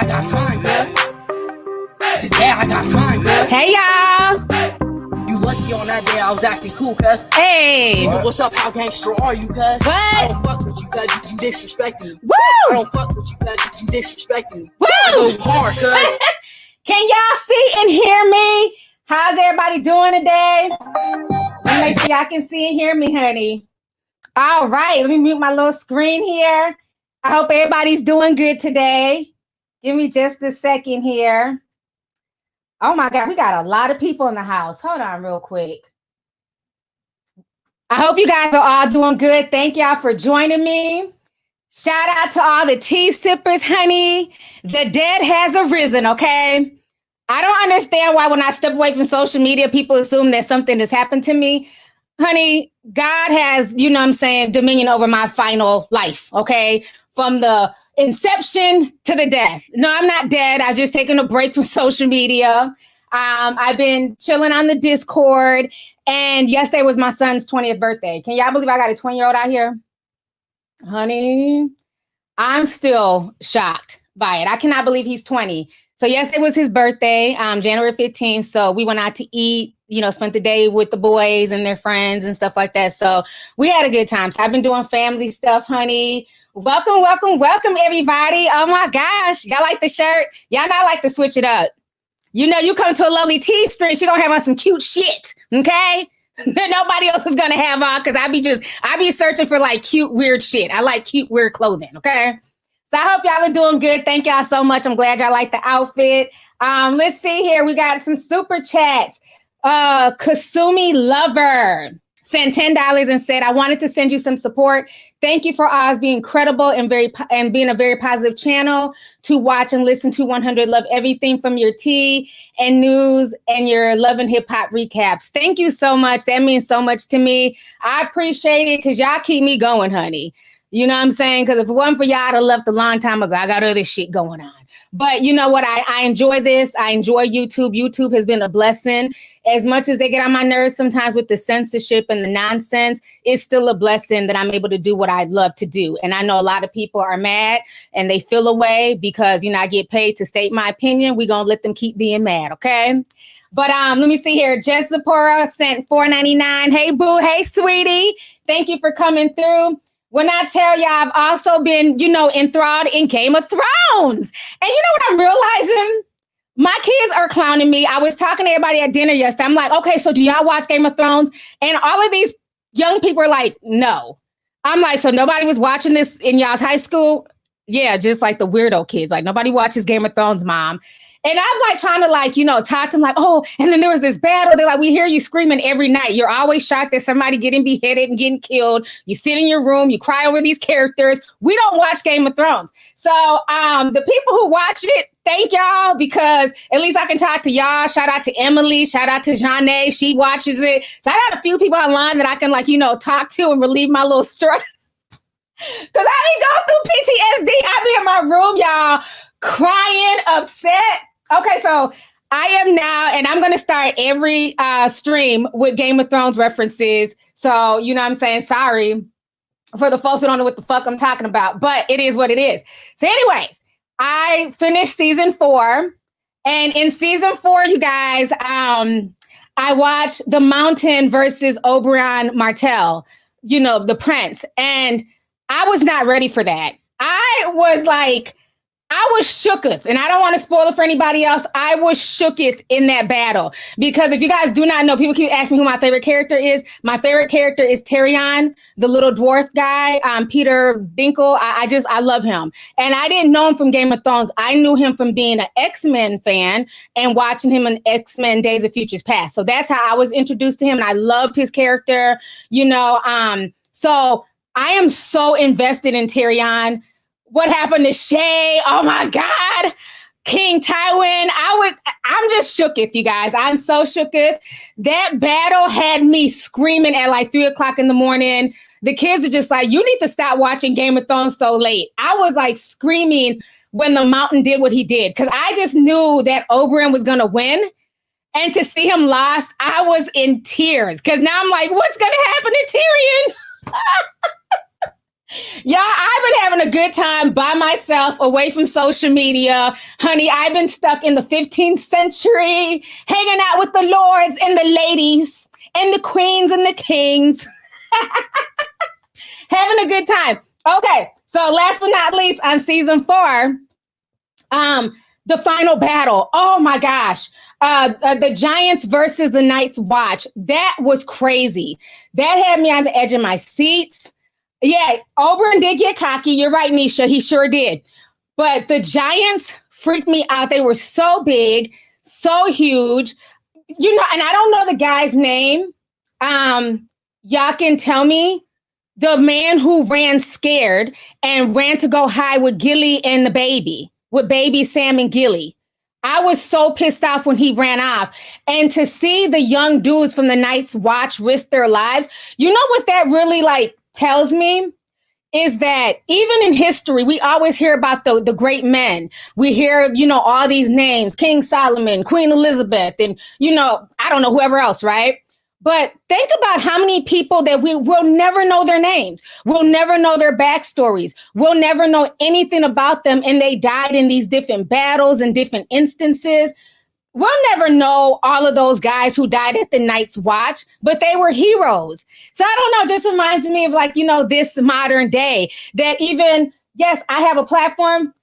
got time, cuz. Today I got time, cuz. Hey, y'all. You lucky on that day I was acting cool, cuz. Hey. What's up? How gangster are you, cuz? What? I don't fuck with you, cuz. You disrespecting me. Woo! I don't fuck with you, cuz. You disrespecting me. Woo! I go hard, cuz. Can y'all see and hear me? How's everybody doing today? Let me make sure y'all can see and hear me, honey. All right, let me mute my little screen here. I hope everybody's doing good today. Give me just a second here. Oh my God, we got a lot of people in the house. Hold on real quick. I hope you guys are all doing good. Thank y'all for joining me. Shout out to all the tea sippers, honey. The dead has arisen, okay? I don't understand why when I step away from social media, people assume that something has happened to me. Honey, God has, you know what I'm saying, dominion over my final life, okay? From the inception to the death. No, I'm not dead. I've just taken a break from social media. I've been chilling on the Discord. And yesterday was my son's 20th birthday. Can y'all believe I got a 20-year-old out here? Honey, I'm still shocked by it. I cannot believe he's 20. So yesterday was his birthday, January 15th. So we went out to eat, you know, spent the day with the boys and their friends and stuff like that. So we had a good time. So I've been doing family stuff, honey. Welcome, welcome, welcome, everybody. Oh my gosh. Y'all like the shirt? Y'all not like to switch it up. You know, you come to a lovely tea stream, she gonna have on some cute shit, okay? That nobody else is gonna have on, because I be searching for like cute, weird shit. I like cute, weird clothing, okay? So I hope y'all are doing good. Thank y'all so much. I'm glad y'all like the outfit. Let's see here. We got some super chats. Kasumi Lover sent $10 and said, I wanted to send you some support. Thank you for always being credible and being a very positive channel to watch and listen to. 100 love everything from your tea and news and your love and hip hop recaps. Thank you so much. That means so much to me. I appreciate it because y'all keep me going, honey. You know what I'm saying? Because if it wasn't for y'all, I'd have left a long time ago. I got other shit going on. But you know what? I enjoy this. I enjoy YouTube. YouTube has been a blessing. As much as they get on my nerves sometimes with the censorship and the nonsense, it's still a blessing that I'm able to do what I love to do. And I know a lot of people are mad and they feel away because, you know, I get paid to state my opinion. We're going to let them keep being mad, okay? But let me see here. Jess Zipporah sent $4.99. Hey, boo. Hey, sweetie. Thank you for coming through. When I tell y'all, I've also been, you know, enthralled in Game of Thrones. And you know what I'm realizing? My kids are clowning me. I was talking to everybody at dinner yesterday. I'm like, okay, so do y'all watch Game of Thrones? And all of these young people are like, no. I'm like, so nobody was watching this in y'all's high school? Yeah, just like the weirdo kids. Like, nobody watches Game of Thrones, mom. And I'm like trying to like, you know, talk to them like, oh, and then there was this battle. They're like, we hear you screaming every night. You're always shocked that somebody getting beheaded and getting killed. You sit in your room, you cry over these characters. We don't watch Game of Thrones. So the people who watch it, thank y'all, because at least I can talk to y'all. Shout out to Emily. Shout out to Janae. She watches it. So I got a few people online that I can like, you know, talk to and relieve my little stress. Because I be going through PTSD. I be in my room, y'all, crying, upset. Okay, so I am now, and I'm going to start every stream with Game of Thrones references. So, you know what I'm saying? Sorry for the folks who don't know what the fuck I'm talking about, but it is what it is. So anyways, I finished season 4. And in season 4, you guys, I watched The Mountain versus Oberyn Martell, you know, the prince. And I was not ready for that. I was shooketh, and I don't want to spoil it for anybody else. I was shooketh in that battle because if you guys do not know, people keep asking me who my favorite character is. My favorite character is Tyrion, the little dwarf guy, Peter Dinklage. I love him. And I didn't know him from Game of Thrones. I knew him from being an X-Men fan and watching him in X-Men Days of Futures Past. So that's how I was introduced to him. And I loved his character, you know. So I am so invested in Tyrion. What happened to Shay? Oh my God. King Tywin. I'm just shooketh, you guys. I'm so shooketh. That battle had me screaming at like 3 o'clock in the morning. The kids are just like, you need to stop watching Game of Thrones so late. I was like screaming when the Mountain did what he did. Cause I just knew that Oberyn was going to win. And to see him lost, I was in tears. Cause now I'm like, what's going to happen to Tyrion? Yeah, I've been having a good time by myself, away from social media. Honey, I've been stuck in the 15th century, hanging out with the lords and the ladies and the queens and the kings, having a good time. Okay, so last but not least, on season 4, the final battle. Oh my gosh. The Giants versus the Night's Watch. That was crazy. That had me on the edge of my seat. Yeah, Oberyn did get cocky. You're right, Nisha. He sure did. But the Giants freaked me out. They were so big, so huge. You know, and I don't know the guy's name. Y'all can tell me. The man who ran scared and ran to go hide with Gilly and the baby, with baby Sam and Gilly. I was so pissed off when he ran off. And to see the young dudes from the Night's Watch risk their lives, you know what that really like tells me? Is that even in history, we always hear about the great men. We hear, you know, all these names, King Solomon, Queen Elizabeth, and, you know, I don't know, whoever else, right? But think about how many people that we will never know their names. We'll never know their backstories. We'll never know anything about them. And they died in these different battles and different instances. We'll never know all of those guys who died at the Night's Watch, but they were heroes. So I don't know, it just reminds me of like, you know, this modern day that even, yes, I have a platform.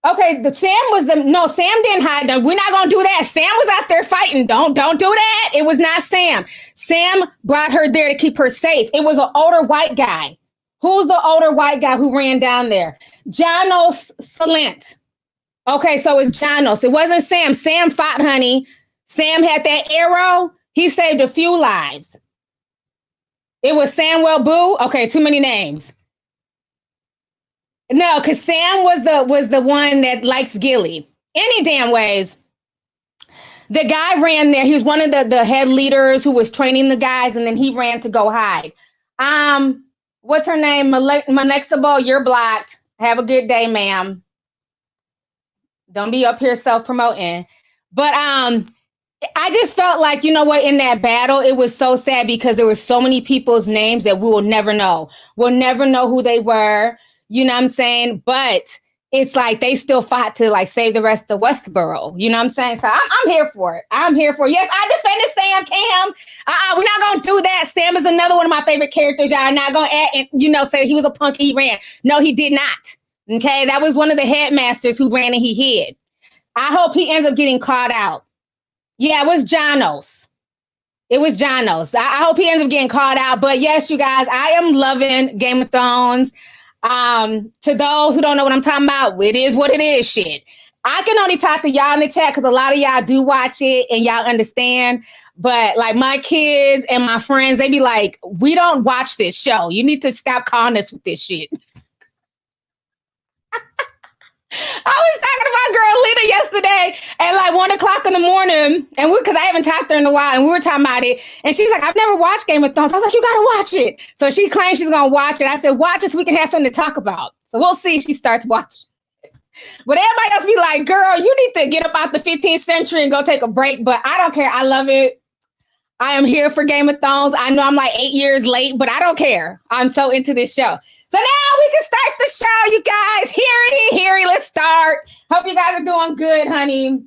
Okay, Sam didn't hide them. We're not gonna do that. Sam was out there fighting. Don't do that. It was not Sam. Sam brought her there to keep her safe. It was an older white guy. Who's the older white guy who ran down there? Janos Salent. Okay, so it's Janos. It wasn't Sam. Sam fought, honey. Sam had that arrow. He saved a few lives. It was Samuel Boo. Okay, too many names. No, because Sam was the one that likes Gilly. Any damn ways. The guy ran there. He was one of the head leaders who was training the guys, and then he ran to go hide. What's her name? Manexable, you're blocked. Have a good day, ma'am. Don't be up here self-promoting. But I just felt like, you know what, in that battle, it was so sad because there were so many people's names that we will never know. We'll never know who they were. You know what I'm saying? But it's like they still fought to like save the rest of Westboro. You know what I'm saying? So I'm here for it. I'm here for it. Yes, I defended Sam Cam. We're not going to do that. Sam is another one of my favorite characters. Y'all are not going to add and, you know, say he was a punk, he ran. No, he did not. Okay, that was one of the headmasters who ran and he hid. I hope he ends up getting caught out. Yeah, it was Janos. It was Janos. I hope he ends up getting caught out. But yes, you guys, I am loving Game of Thrones. To those who don't know what I'm talking about, it is what it is, shit. I can only talk to y'all in the chat because a lot of y'all do watch it and y'all understand. But like my kids and my friends, they be like, we don't watch this show. You need to stop calling us with this shit. I was talking about girl Lita yesterday at like 1:00 in the morning, and because I haven't talked to her in a while, and we were talking about it, and she's like, I've never watched Game of Thrones. I was like, you gotta watch it. So she claims she's gonna watch it. I said, watch it so we can have something to talk about. So we'll see if she starts watching. But everybody else be like, girl, you need to get up out the 15th century and go take a break. But I don't care. I love it. I am here for Game of Thrones. I know I'm like 8 years late, but I don't care. I'm so into this show. So now we can start the show, you guys. Hear it. Let's start. Hope you guys are doing good, honey.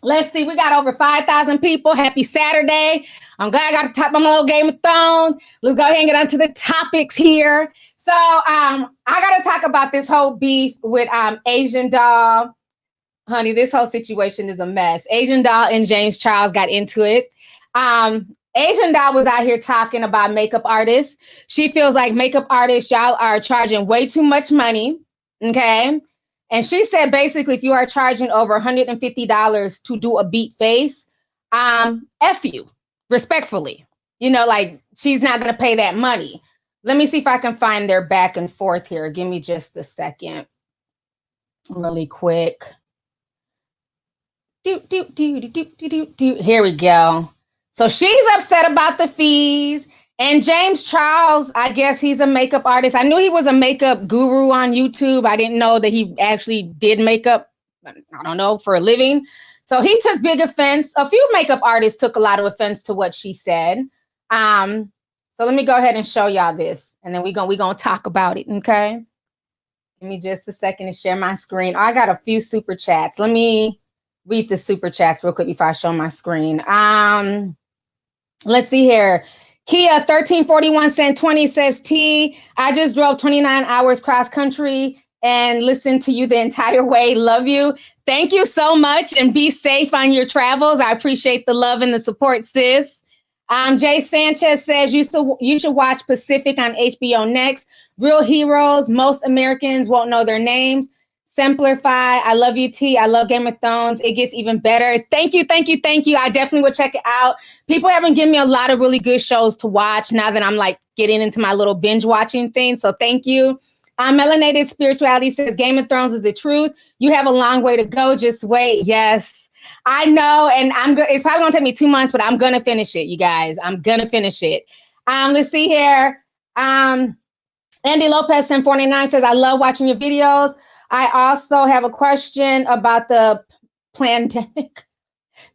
Let's see. We got over 5,000 people. Happy Saturday. I'm glad I got to talk about my little Game of Thrones. Let's go ahead and get onto the topics here. So I got to talk about this whole beef with Asian Doll. Honey, this whole situation is a mess. Asian Doll and James Charles got into it. Asian Doll was out here talking about makeup artists. She feels like makeup artists, y'all are charging way too much money. Okay. And she said, basically, if you are charging over $150 to do a beat face, F you, respectfully. You know, like she's not going to pay that money. Let me see if I can find their back and forth here. Give me just a second. Really quick. Here we go. So she's upset about the fees. And James Charles, I guess he's a makeup artist. I knew he was a makeup guru on YouTube. I didn't know that he actually did makeup, I don't know, for a living. So he took big offense. A few makeup artists took a lot of offense to what she said. So So let me go ahead and show y'all this, and then we're gonna talk about it, okay? Give me just a second to share my screen. Oh, I got a few super chats. Let me read the super chats real quick before I show my screen. Let's see here. Kia 1341 cent 20 says, T, I just drove 29 hours cross country and listened to you the entire way. Love you. Thank you so much, and be safe on your travels. I appreciate the love and the support, sis. Jay Sanchez says, you should watch Pacific on HBO Next. Real heroes. Most Americans won't know their names. Simplify. I love you, T. I love Game of Thrones. It gets even better. Thank you, thank you, thank you. I definitely will check it out. People haven't given me a lot of really good shows to watch now that I'm like getting into my little binge watching thing. So thank you. Melanated Spirituality says, Game of Thrones is the truth. You have a long way to go. Just wait. Yes, I know. And it's probably gonna take me 2 months, but I'm gonna finish it, you guys. I'm gonna finish it. Let's see here. Andy Lopez 49 says, I love watching your videos. I also have a question about the pandemic.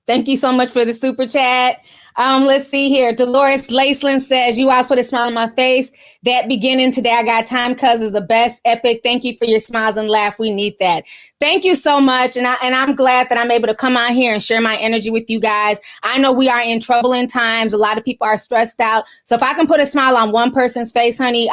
Thank you so much for the super chat. Let's see here. Dolores Laceland says, you always put a smile on my face. That beginning today, I got time cuz is the best. Epic. Thank you for your smiles and laugh. We need that. Thank you so much. And I'm glad that I'm able to come out here and share my energy with you guys. I know we are in troubling times. A lot of people are stressed out. So if I can put a smile on one person's face, honey,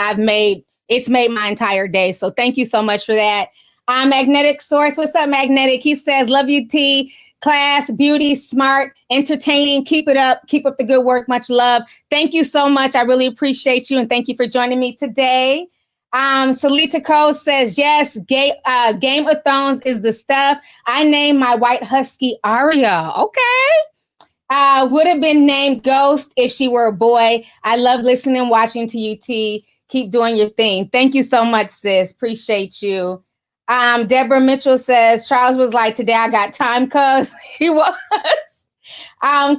it's made my entire day. So thank you so much for that. Magnetic Source. What's up, Magnetic? He says, love you, T. Class, beauty, smart, entertaining. Keep it up. Keep up the good work. Much love. Thank you so much. I really appreciate you. And thank you for joining me today. Salita Cole says, yes, Game of Thrones is the stuff. I named my white husky Arya. Okay. Would have been named Ghost if she were a boy. I love listening and watching to you, T. Keep doing your thing. Thank you so much, sis. Appreciate you. Deborah Mitchell says, Charles was like, today I got time, cuz he was.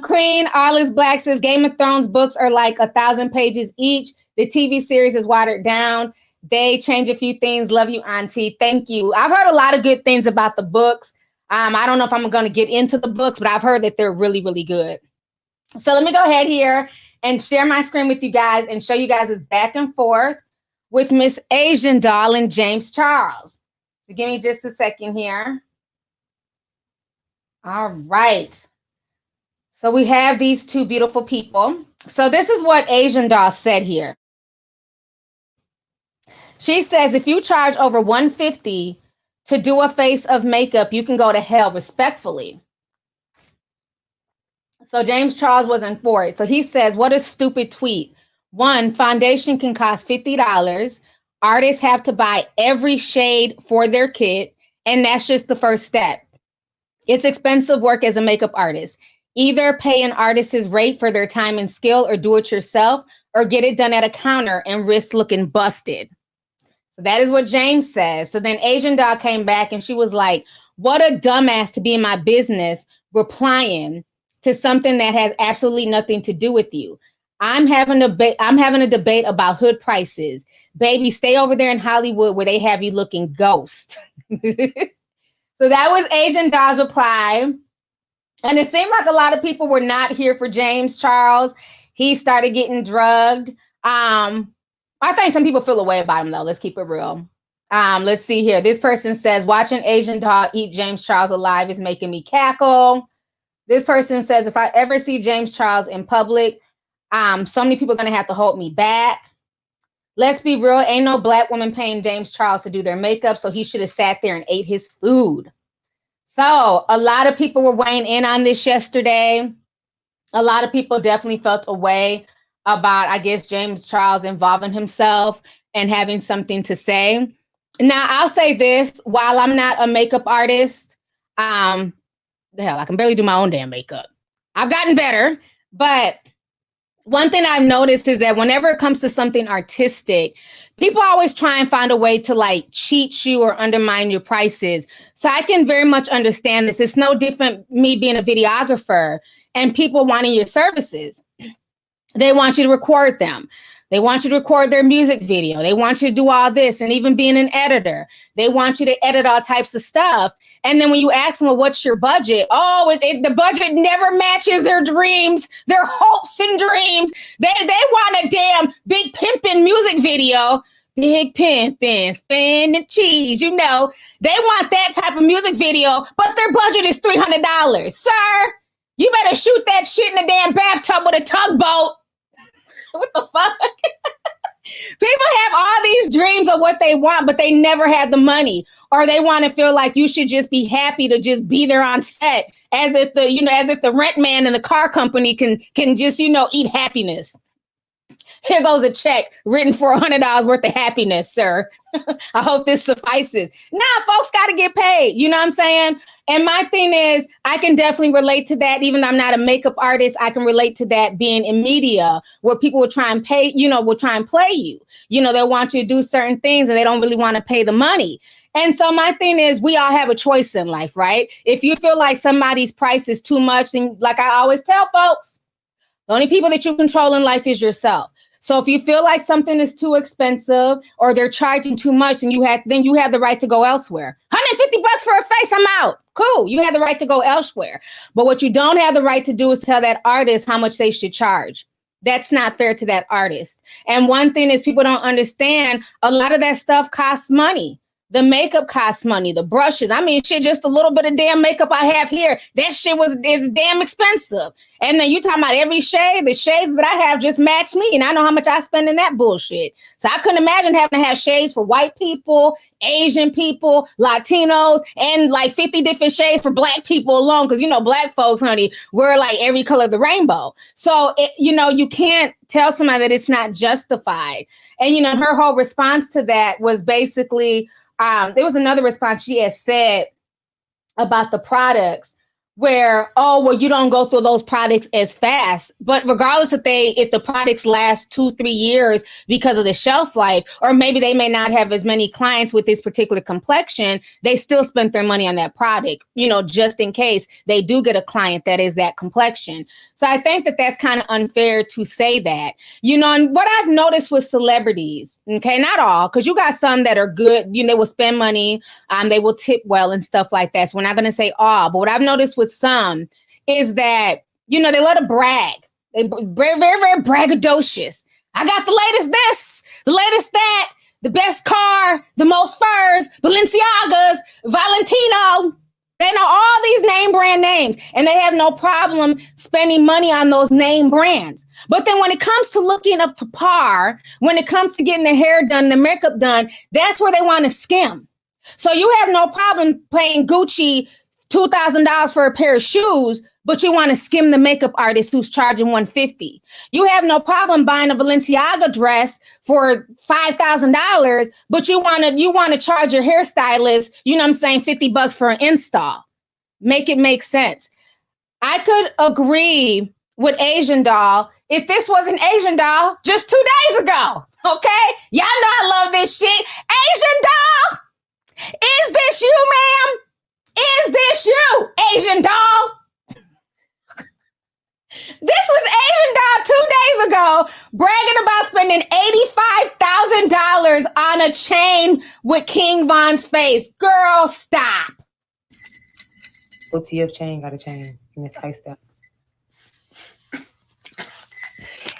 Queen Arliss Black says, Game of Thrones books are like 1,000 pages each. The TV series is watered down. They change a few things. Love you, Auntie. Thank you. I've heard a lot of good things about the books. I don't know if I'm going to get into the books, but I've heard that they're really, really good. So let me go ahead here and share my screen with you guys and show you guys this back and forth with Miss Asian Doll and James Charles. So give me just a second here. All right. So we have these two beautiful people. So this is what Asian Doll said here. She says, if you charge over $150 to do a face of makeup, you can go to hell, respectfully. So James Charles wasn't for it. So he says, what a stupid tweet. One, foundation can cost $50. Artists have to buy every shade for their kit, and that's just the first step. It's expensive work as a makeup artist. Either pay an artist's rate for their time and skill or do it yourself, or get it done at a counter and risk looking busted. So that is what James says. So then Asian Doll came back and she was like, what a dumbass to be in my business replying to something that has absolutely nothing to do with you. I'm having a debate about hood prices. Baby, stay over there in Hollywood where they have you looking ghost. So that was Asian Doll's reply. And it seemed like a lot of people were not here for James Charles. He started getting drugged. I think some people feel a way about him, though. Let's keep it real. Let's see here. This person says, watching Asian Doll eat James Charles alive is making me cackle. This person says, if I ever see James Charles in public, so many people are going to have to hold me back. Let's be real. Ain't no black woman paying James Charles to do their makeup, so he should have sat there and ate his food. So a lot of people were weighing in on this yesterday. A lot of people definitely felt a way about, I guess, James Charles involving himself and having something to say. Now, I'll say this. While I'm not a makeup artist, hell, I can barely do my own damn makeup. I've gotten better, but one thing I've noticed is that whenever it comes to something artistic, people always try and find a way to like cheat you or undermine your prices. So I can very much understand this. It's no different me being a videographer and people wanting your services. They want you to record them. They want you to record their music video. They want you to do all this, and even being an editor. They want you to edit all types of stuff. And then when you ask them, well, what's your budget? Oh, the budget never matches their dreams, their hopes and dreams. They want a damn big pimpin' music video. Big pimpin', spinning cheese. You know, they want that type of music video, but their budget is $300. Sir, you better shoot that shit in the damn bathtub with a tugboat. What the fuck? People have all these dreams of what they want, but they never had the money, or they want to feel like you should just be happy to just be there on set, as if the rent man and the car company can just, eat happiness. Here goes a check written for $100 worth of happiness, sir. I hope this suffices. Nah, folks got to get paid. You know what I'm saying? And my thing is, I can definitely relate to that. Even though I'm not a makeup artist, I can relate to that being in media, where people will try and pay, will try and play you. They want you to do certain things and they don't really want to pay the money. And so my thing is, we all have a choice in life, right? If you feel like somebody's price is too much, and like I always tell folks, the only people that you control in life is yourself. So if you feel like something is too expensive or they're charging too much, and then you have the right to go elsewhere. $150 for a face, I'm out. Cool. You have the right to go elsewhere. But what you don't have the right to do is tell that artist how much they should charge. That's not fair to that artist. And one thing is, people don't understand, a lot of that stuff costs money. The makeup costs money, the brushes. I mean, shit, just a little bit of damn makeup I have here, that shit is damn expensive. And then you talking about every shade, the shades that I have just match me. And I know how much I spend in that bullshit. So I couldn't imagine having to have shades for white people, Asian people, Latinos, and like 50 different shades for black people alone. Because, black folks, honey, we're like every color of the rainbow. So, you can't tell somebody that it's not justified. And, her whole response to that was basically, there was another response she had said about the products where, you don't go through those products as fast. But regardless if the products last 2-3 years because of the shelf life, or maybe they may not have as many clients with this particular complexion, they still spent their money on that product, just in case they do get a client that is that complexion. So I think that that's kind of unfair to say that, and what I've noticed with celebrities, okay, not all, because you got some that are good, they will spend money, they will tip well and stuff like that. So we're not going to say all, but what I've noticed with some is that, they love to brag. They very, very, very braggadocious. I got the latest this, the latest that, the best car, the most furs, Balenciagas, Valentino. They know all these name brand names, and they have no problem spending money on those name brands. But then when it comes to looking up to par, when it comes to getting the hair done, the makeup done, that's where they want to skim. So you have no problem paying Gucci $2,000 for a pair of shoes, but you want to skim the makeup artist who's charging $150. You have no problem buying a Balenciaga dress for $5,000, but you want to charge your hairstylist, $50 for an install. Make it make sense. I could agree with Asian Doll if this was an Asian Doll just 2 days ago. Okay, y'all know I love this shit. Asian Doll, is this you, ma'am? Is this you, Asian Doll? This was Asian Doll 2 days ago, bragging about spending $85,000 on a chain with King Von's face. Girl, stop. OTF chain got a chain and it's iced out.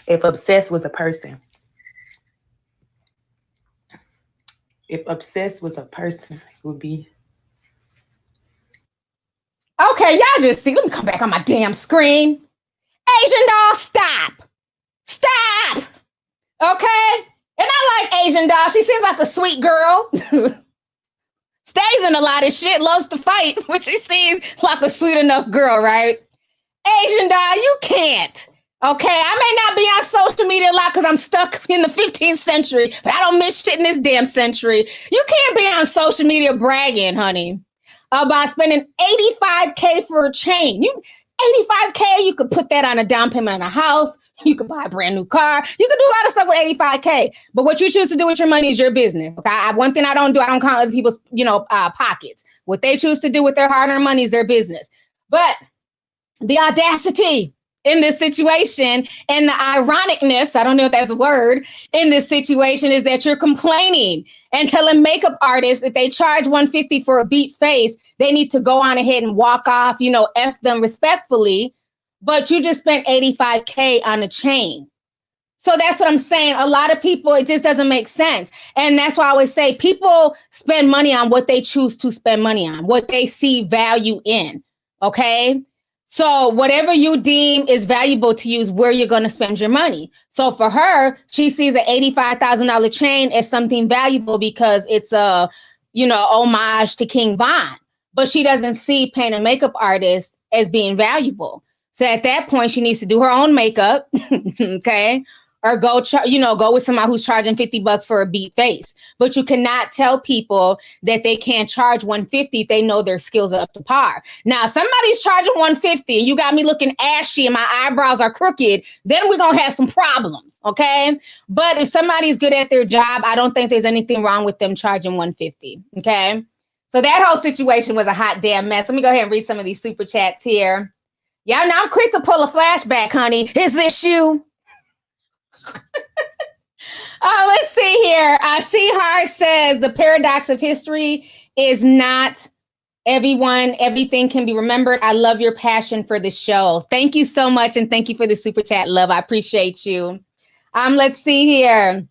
If obsessed was a person, it would be. Okay, y'all just see. Let me come back on my damn screen. Asian Doll, stop. Stop. Okay? And I like Asian Doll. She seems like a sweet girl. Stays in a lot of shit, loves to fight, which she seems like a sweet enough girl, right? Asian Doll, you can't. Okay, I may not be on social media a lot because I'm stuck in the 15th century, but I don't miss shit in this damn century. You can't be on social media bragging, honey, about spending $85K for a chain. $85K, you could put that on a down payment on a house. You could buy a brand new car. You could do a lot of stuff with $85K. But what you choose to do with your money is your business. Okay, one thing I don't count other people's, pockets. What they choose to do with their hard-earned money is their business. But the audacity in this situation. And the ironicness, I don't know if that's a word, in this situation is that you're complaining and telling makeup artists if they charge $150 for a beat face, they need to go on ahead and walk off, F them respectfully. But you just spent $85K on a chain. So that's what I'm saying. A lot of people, it just doesn't make sense. And that's why I always say people spend money on what they choose to spend money on, what they see value in. Okay. So whatever you deem is valuable to you is where you're going to spend your money. So for her, she sees an $85,000 chain as something valuable because it's a, homage to King Von. But she doesn't see paying a makeup artist as being valuable. So at that point, she needs to do her own makeup. Okay. Or go with somebody who's charging $50 for a beat face. But you cannot tell people that they can't charge $150 if they know their skills are up to par. Now, somebody's charging $150 and you got me looking ashy and my eyebrows are crooked, then we're going to have some problems, okay? But if somebody's good at their job, I don't think there's anything wrong with them charging $150, okay? So that whole situation was a hot damn mess. Let me go ahead and read some of these super chats here. Yeah, now I'm quick to pull a flashback, honey. Is this you? Let's see here. C. Hart says the paradox of history is not everything can be remembered. I love your passion for the show. Thank you so much. And thank you for the super chat, love. I appreciate you. Let's see here.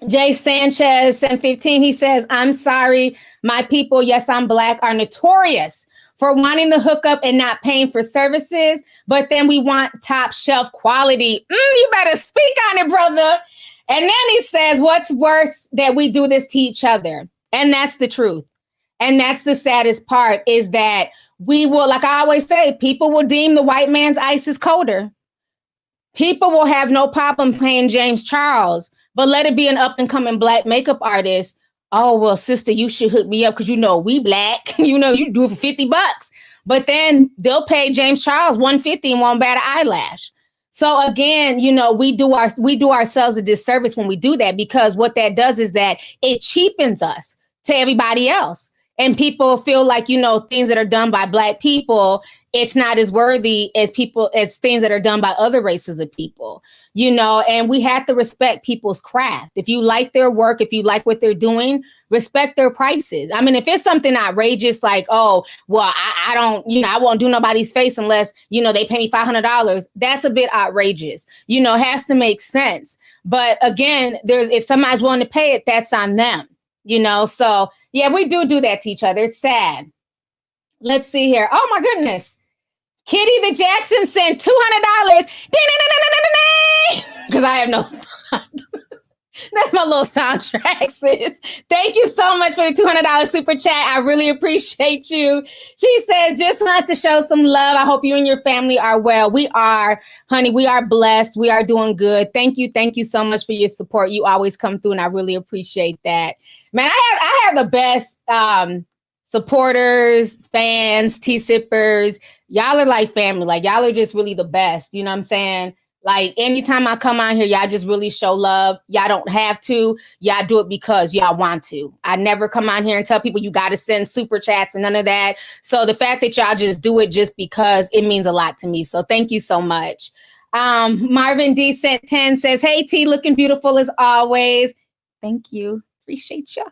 Jay Sanchez, 715, he says, I'm sorry, my people, yes, I'm Black, are notorious for wanting the hookup and not paying for services, but then we want top shelf quality. You better speak on it, brother. And then he says, what's worse that we do this to each other? And that's the truth. And that's the saddest part is that we will, like I always say, people will deem the white man's ice is colder. People will have no problem paying James Charles, but let it be an up and coming Black makeup artist. Oh, well, sister, you should hook me up because we Black. You do it for $50. But then they'll pay James Charles $150 and won't bat an eyelash. So again, we do ourselves a disservice when we do that, because what that does is that it cheapens us to everybody else. And people feel like, things that are done by Black people, it's not as worthy as things that are done by other races of people, and we have to respect people's craft. If you like their work, if you like what they're doing, respect their prices. I mean, if it's something outrageous, like, oh, well, I don't, I won't do nobody's face unless, they pay me $500. That's a bit outrageous, it has to make sense. But again, if somebody's willing to pay it, that's on them, so yeah, we do that to each other. It's sad. Let's see here. Oh my goodness. Kitty the Jackson sent $200. Because I have no. That's my little soundtrack, sis. Thank you so much for the $200 super chat. I really appreciate you. She says, just want to show some love. I hope you and your family are well. We are, honey. We are blessed. We are doing good. Thank you. Thank you so much for your support. You always come through, and I really appreciate that. Man, I have the best supporters, fans, tea sippers. Y'all are like family. Like, y'all are just really the best. You know what I'm saying? Like, anytime I come on here, y'all just really show love. Y'all don't have to. Y'all do it because y'all want to. I never come on here and tell people you got to send super chats or none of that. So the fact that y'all just do it just because, it means a lot to me. So thank you so much. Marvin D. sent 10 says, hey, T, looking beautiful as always. Thank you. Appreciate you.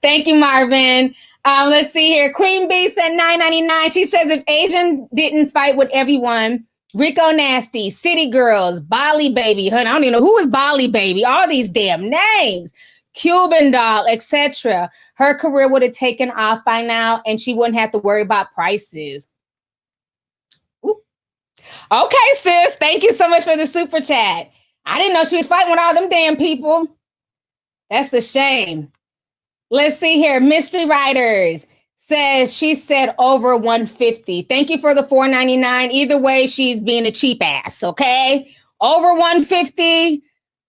Thank you, Marvin. Let's see here. Queen B sent $9.99. She says, if Asian didn't fight with everyone, Rico Nasty, City Girls, Bali Baby, honey, I don't even know who is Bali Baby, all these damn names, Cuban Doll, etc., her career would have taken off by now and she wouldn't have to worry about prices. Ooh. Okay, sis. Thank you so much for the super chat. I didn't know she was fighting with all them damn people. That's a shame. Let's see here. Mystery Writers says she said over $150. Thank you for the $4.99. Either way, she's being a cheap ass, okay? Over $150,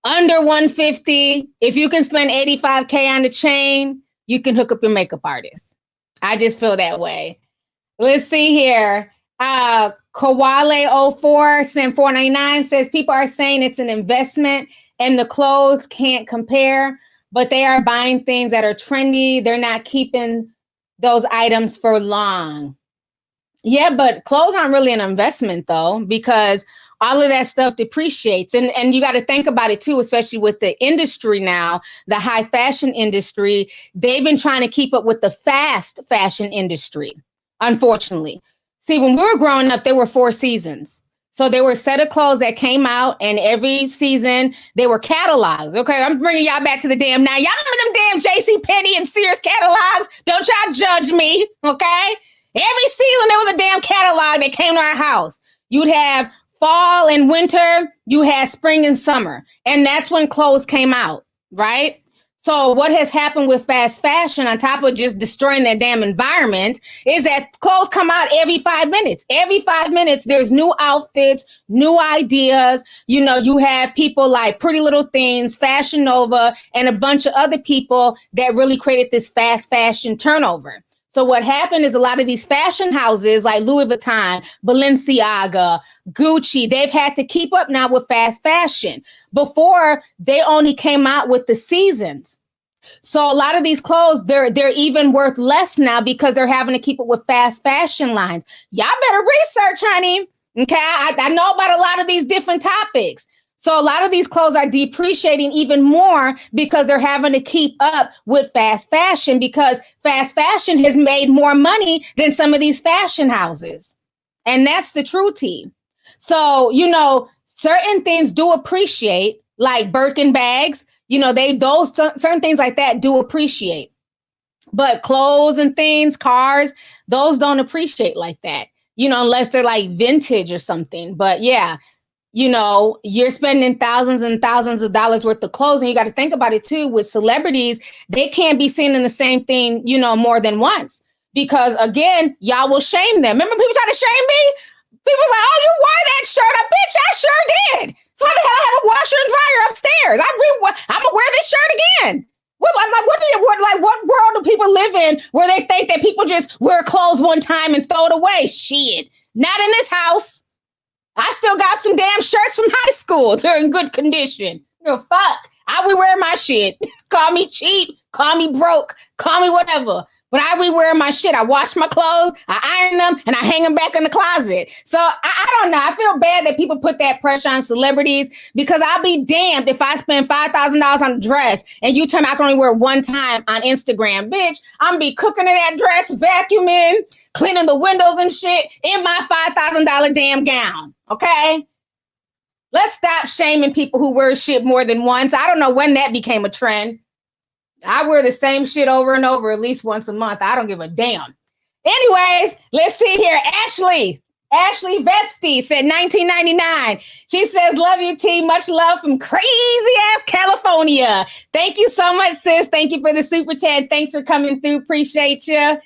under $150. If you can spend $85K on the chain, you can hook up your makeup artist. I just feel that way. Let's see here. Kowale04 sent $4.99, says people are saying it's an investment and the clothes can't compare, but they are buying things that are trendy. They're not keeping those items for long. Yeah, but clothes aren't really an investment though, because all of that stuff depreciates. And you got to think about it too, especially with the industry now, the high fashion industry. They've been trying to keep up with the fast fashion industry, unfortunately. See, when we were growing up, there were 4 seasons. So there were a set of clothes that came out, and every season they were catalogs. Okay, I'm bringing y'all back to the damn now. Y'all remember them damn J.C. Penney and Sears catalogs? Don't y'all judge me, okay? Every season there was a damn catalog that came to our house. You'd have fall and winter, you had spring and summer. And that's when clothes came out, right? So what has happened with fast fashion, on top of just destroying that damn environment, is that clothes come out every 5 minutes. Every 5 minutes, there's new outfits, new ideas. You know, you have people like Pretty Little Things, Fashion Nova, and a bunch of other people that really created this fast fashion turnover. So what happened is a lot of these fashion houses like Louis Vuitton, Balenciaga, Gucci, they've had to keep up now with fast fashion. Before, they only came out with the seasons. So a lot of these clothes, they're even worth less now because they're having to keep up with fast fashion lines. Y'all better research, honey. Okay, I know about a lot of these different topics. So a lot of these clothes are depreciating even more because they're having to keep up with fast fashion, because fast fashion has made more money than some of these fashion houses. And that's the true tea. So, you know, certain things do appreciate, like Birkin bags, you know, certain things like that do appreciate. But clothes and things, cars, those don't appreciate like that, you know, unless they're like vintage or something. But yeah, you know, you're spending thousands and thousands of dollars worth of clothes. And you got to think about it too, with celebrities, they can't be seen in the same thing, you know, more than once, because again, y'all will shame them. Remember people trying to shame me? People was like, oh, you wore that shirt. Bitch, I sure did. So why the hell I have a washer and dryer upstairs? I'm gonna wear this shirt again. I'm like, what world do people live in where they think that people just wear clothes one time and throw it away? Shit, not in this house. I still got some damn shirts from high school. They're in good condition. You know, fuck. I rewear my shit. Call me cheap, call me broke, call me whatever. But I rewear my shit. I wash my clothes, I iron them, and I hang them back in the closet. So I don't know. I feel bad that people put that pressure on celebrities, because I'll be damned if I spend $5,000 on a dress and you tell me I can only wear it one time on Instagram. Bitch, I'm gonna be cooking in that dress, vacuuming, cleaning the windows and shit in my $5,000 damn gown. Okay? Let's stop shaming people who wear shit more than once. I don't know when that became a trend. I wear the same shit over and over at least once a month. I don't give a damn. Anyways, let's see here. Ashley Vesti said 1999. She says, love you, T. Much love from crazy ass California. Thank you so much, sis. Thank you for the super chat. Thanks for coming through. Appreciate you.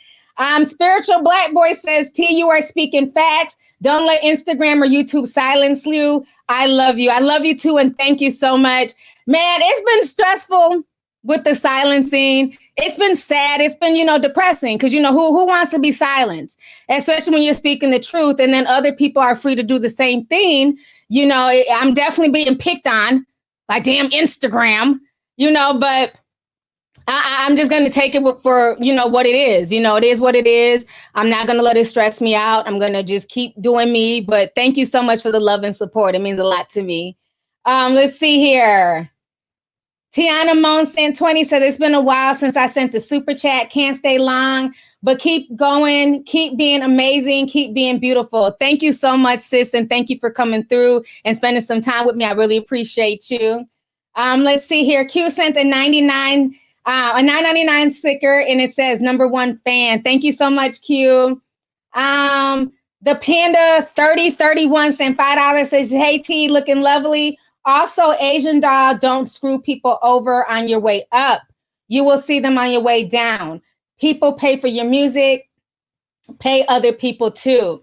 Spiritual Black Boy says, T, you are speaking facts. Don't let Instagram or YouTube silence you. I love you. I love you too. And thank you so much. Man, it's been stressful with the silencing. It's been sad. It's been, you know, depressing, because, you know, who wants to be silenced, especially when you're speaking the truth, and then other people are free to do the same thing. You know, I'm definitely being picked on by damn Instagram, you know, but I'm just going to take it for, you know, what it is. You know, it is what it is. I'm not going to let it stress me out. I'm going to just keep doing me. But thank you so much for the love and support. It means a lot to me. Let's see here. Tiana Monson 20 said, it's been a while since I sent the super chat. Can't stay long, but keep going. Keep being amazing. Keep being beautiful. Thank you so much, sis. And thank you for coming through and spending some time with me. I really appreciate you. Let's see here. Q sent a 9.99 sticker, and it says #1 fan. Thank you so much, Q. The Panda 3031 sent $5, says, hey, T, looking lovely. Also, Asian doll, don't screw people over on your way up. You will see them on your way down. People pay for your music. Pay other people too.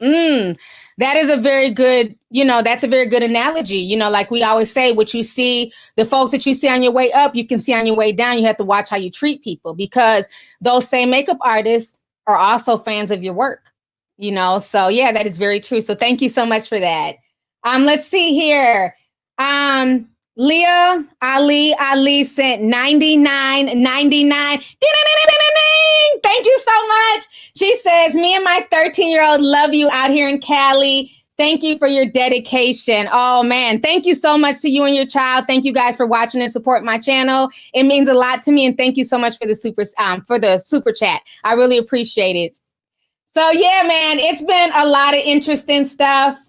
That is a very good, you know, that's a very good analogy. You know, like we always say, what you see, the folks that you see on your way up, you can see on your way down. You have to watch how you treat people, because those same makeup artists are also fans of your work, you know? So yeah, that is very true. So thank you so much for that. Let's see here. Leah Ali sent $99.99. Thank you so much. She says, me and my 13-year-old love you out here in Cali. Thank you for your dedication. Oh man, thank you so much to you and your child. Thank you guys for watching and support my channel. It means a lot to me, and thank you so much for the super chat. I really appreciate it. So yeah, man, it's been a lot of interesting stuff.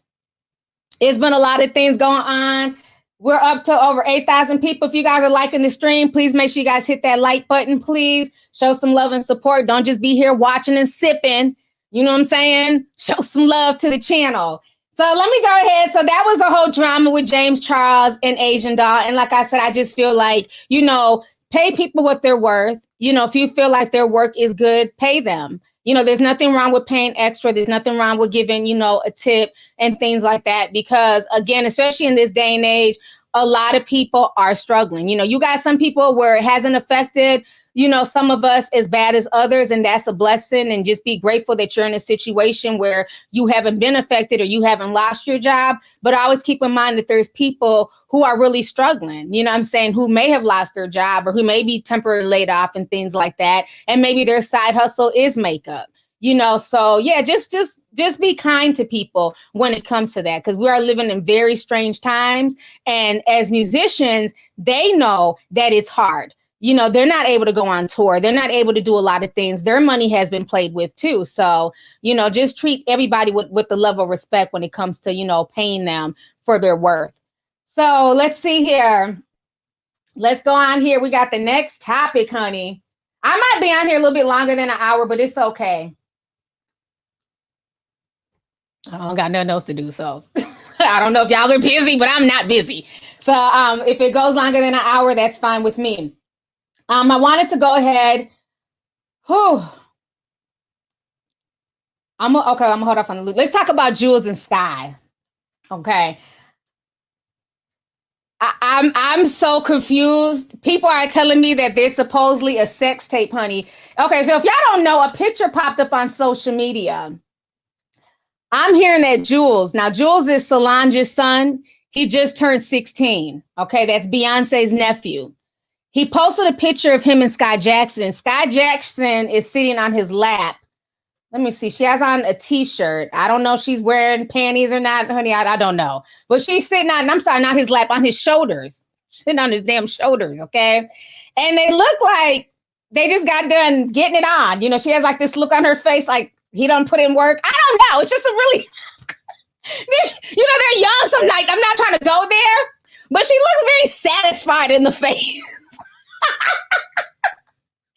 It's been a lot of things going on. We're up to over 8,000 people. If you guys are liking the stream, please make sure you guys hit that like button, please. Show some love and support. Don't just be here watching and sipping. You know what I'm saying? Show some love to the channel. So let me go ahead. So that was a whole drama with James Charles and Asian Doll. And like I said, I just feel like, you know, pay people what they're worth. You know, if you feel like their work is good, pay them. You know, there's nothing wrong with paying extra. There's nothing wrong with giving, you know, a tip and things like that. Because again, especially in this day and age, a lot of people are struggling. You know, you got some people where it hasn't affected, you know, some of us as bad as others, and that's a blessing. And just be grateful that you're in a situation where you haven't been affected or you haven't lost your job. But always keep in mind that there's people who are really struggling, you know what I'm saying, who may have lost their job or who may be temporarily laid off and things like that. And maybe their side hustle is makeup, you know. So yeah, just be kind to people when it comes to that, because we are living in very strange times. And as musicians, they know that it's hard. You know, they're not able to go on tour. They're not able to do a lot of things. Their money has been played with too. So, you know, just treat everybody with the level of respect when it comes to, you know, paying them for their worth. So let's see here. Let's go on here. We got the next topic, honey. I might be on here a little bit longer than an hour, but it's okay. I don't got nothing else to do, so I don't know if y'all are busy, but I'm not busy. So if it goes longer than an hour, that's fine with me. I wanted to go ahead. I'm gonna hold off on the loop. Let's talk about Julez and Sky. Okay. I'm so confused. People are telling me that there's supposedly a sex tape, honey. Okay, so if y'all don't know, a picture popped up on social media. I'm hearing that Julez, now Julez is Solange's son. He just turned 16. Okay, that's Beyonce's nephew. He posted a picture of him and Sky Jackson. Sky Jackson is sitting on his lap. Let me see. She has on a t-shirt. I don't know if she's wearing panties or not, honey. I don't know. But she's sitting on, I'm sorry, not his lap, on his shoulders. Sitting on his damn shoulders, okay? And they look like they just got done getting it on. You know, she has like this look on her face like he done put in work. I don't know. It's just a really, you know, they're young some night. I'm not trying to go there. But she looks very satisfied in the face.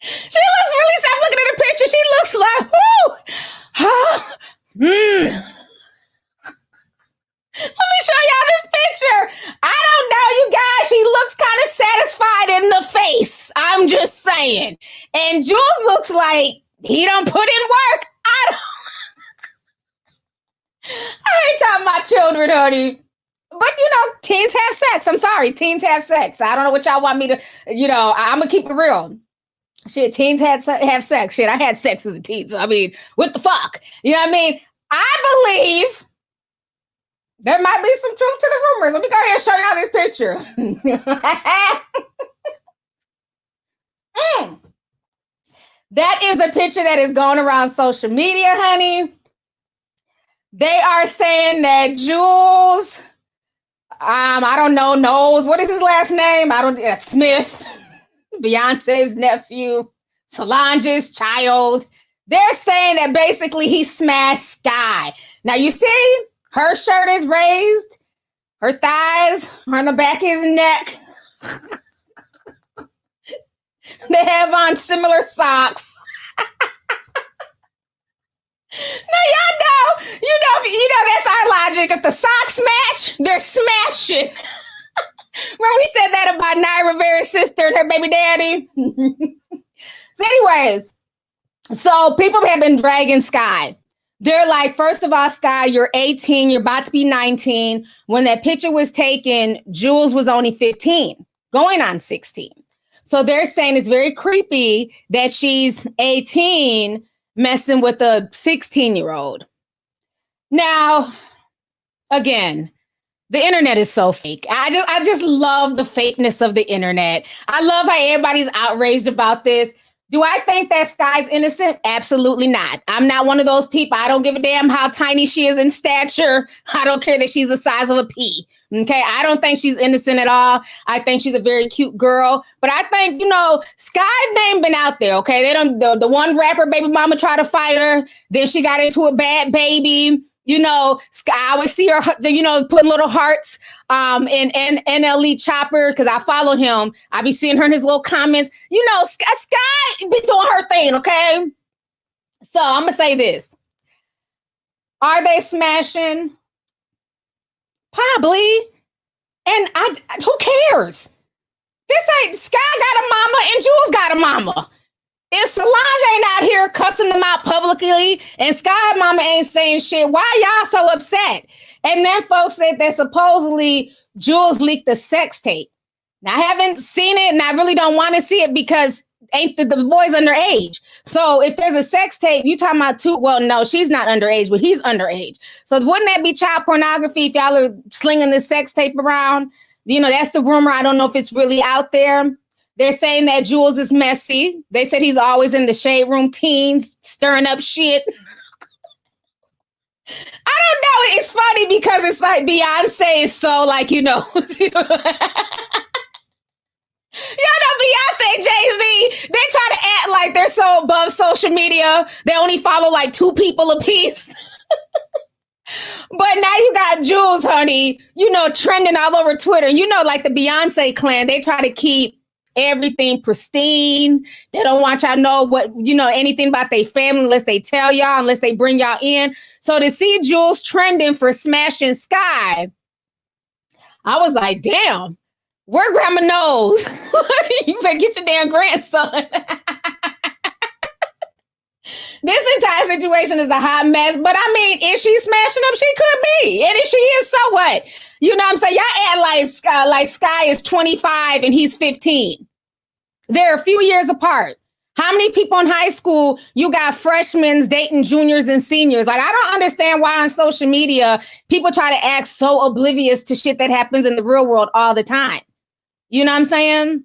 She looks really sad. Looking at the picture, she looks like, Let me show y'all this picture. I don't know, you guys. She looks kind of satisfied in the face. I'm just saying. And Julez looks like he don't put in work. I ain't talking about children, honey. But, you know, teens have sex. I'm sorry. Teens have sex. I don't know what y'all want me to, you know, I'm going to keep it real. Shit, teens have sex. Shit, I had sex as a teen. So, I mean, what the fuck? You know what I mean? I believe there might be some truth to the rumors. Let me go ahead and show y'all this picture. That is a picture that is going around social media, honey. They are saying that Julez, I don't know, knows, what is his last name? Smith, Beyonce's nephew, Solange's child. They're saying that basically he smashed Sky. Now you see, her shirt is raised, her thighs are on the back of his neck. They have on similar socks. No, y'all know, you know, that's our logic. If the socks match, they're smashing. When we said that about Naira Rivera's sister and her baby daddy. So anyways, so people have been dragging Sky. They're like, first of all, Sky, you're 18, you're about to be 19. When that picture was taken, Julez was only 15, going on 16. So they're saying it's very creepy that she's 18 messing with a 16-year-old. Now, again, the internet is so fake. I just love the fakeness of the internet. I love how everybody's outraged about this. Do I think that Sky's innocent? Absolutely not. I'm not one of those people. I don't give a damn how tiny she is in stature. I don't care that she's the size of a pea. Okay, I don't think she's innocent at all. I think she's a very cute girl. But I think, Sky name been out there, okay? They don't the one rapper baby mama tried to fight her. Then she got into a bad baby. Sky, I would see her, putting little hearts in NLE Chopper, because I follow him. I be seeing her in his little comments. Sky be doing her thing, okay? So I'm gonna say this. Are they smashing? Probably. And who cares? This ain't Sky got a mama and Jules got a mama. If Solange ain't out here cussing them out publicly and Sky mama ain't saying shit, why y'all so upset? And then folks said that supposedly Jules leaked the sex tape. Now, I haven't seen it and I really don't want to see it because ain't the boy's underage. So if there's a sex tape, you talking about well, no, she's not underage, but he's underage. So wouldn't that be child pornography if y'all are slinging this sex tape around? That's the rumor. I don't know if it's really out there. They're saying that Jules is messy. They said he's always in the shade room, teens, stirring up shit. I don't know. It's funny because it's like Beyonce is so Beyonce, Jay-Z, they try to act like they're so above social media. They only follow like 2 people a piece. But now you got Jules, honey, trending all over Twitter. Like the Beyonce clan, they try to keep everything pristine. They don't want y'all know anything about their family unless they tell y'all, unless they bring y'all in. So to see Jules trending for smashing Sky, I was like, damn, where grandma knows? You better get your damn grandson. This entire situation is a hot mess, but I mean, is she smashing up? She could be. And if she is, so what? You know what I'm saying? Y'all act like Sky is 25 and he's 15. They're a few years apart. How many people in high school you got freshmen dating juniors and seniors? Like, I don't understand why on social media people try to act so oblivious to shit that happens in the real world all the time. You know what I'm saying?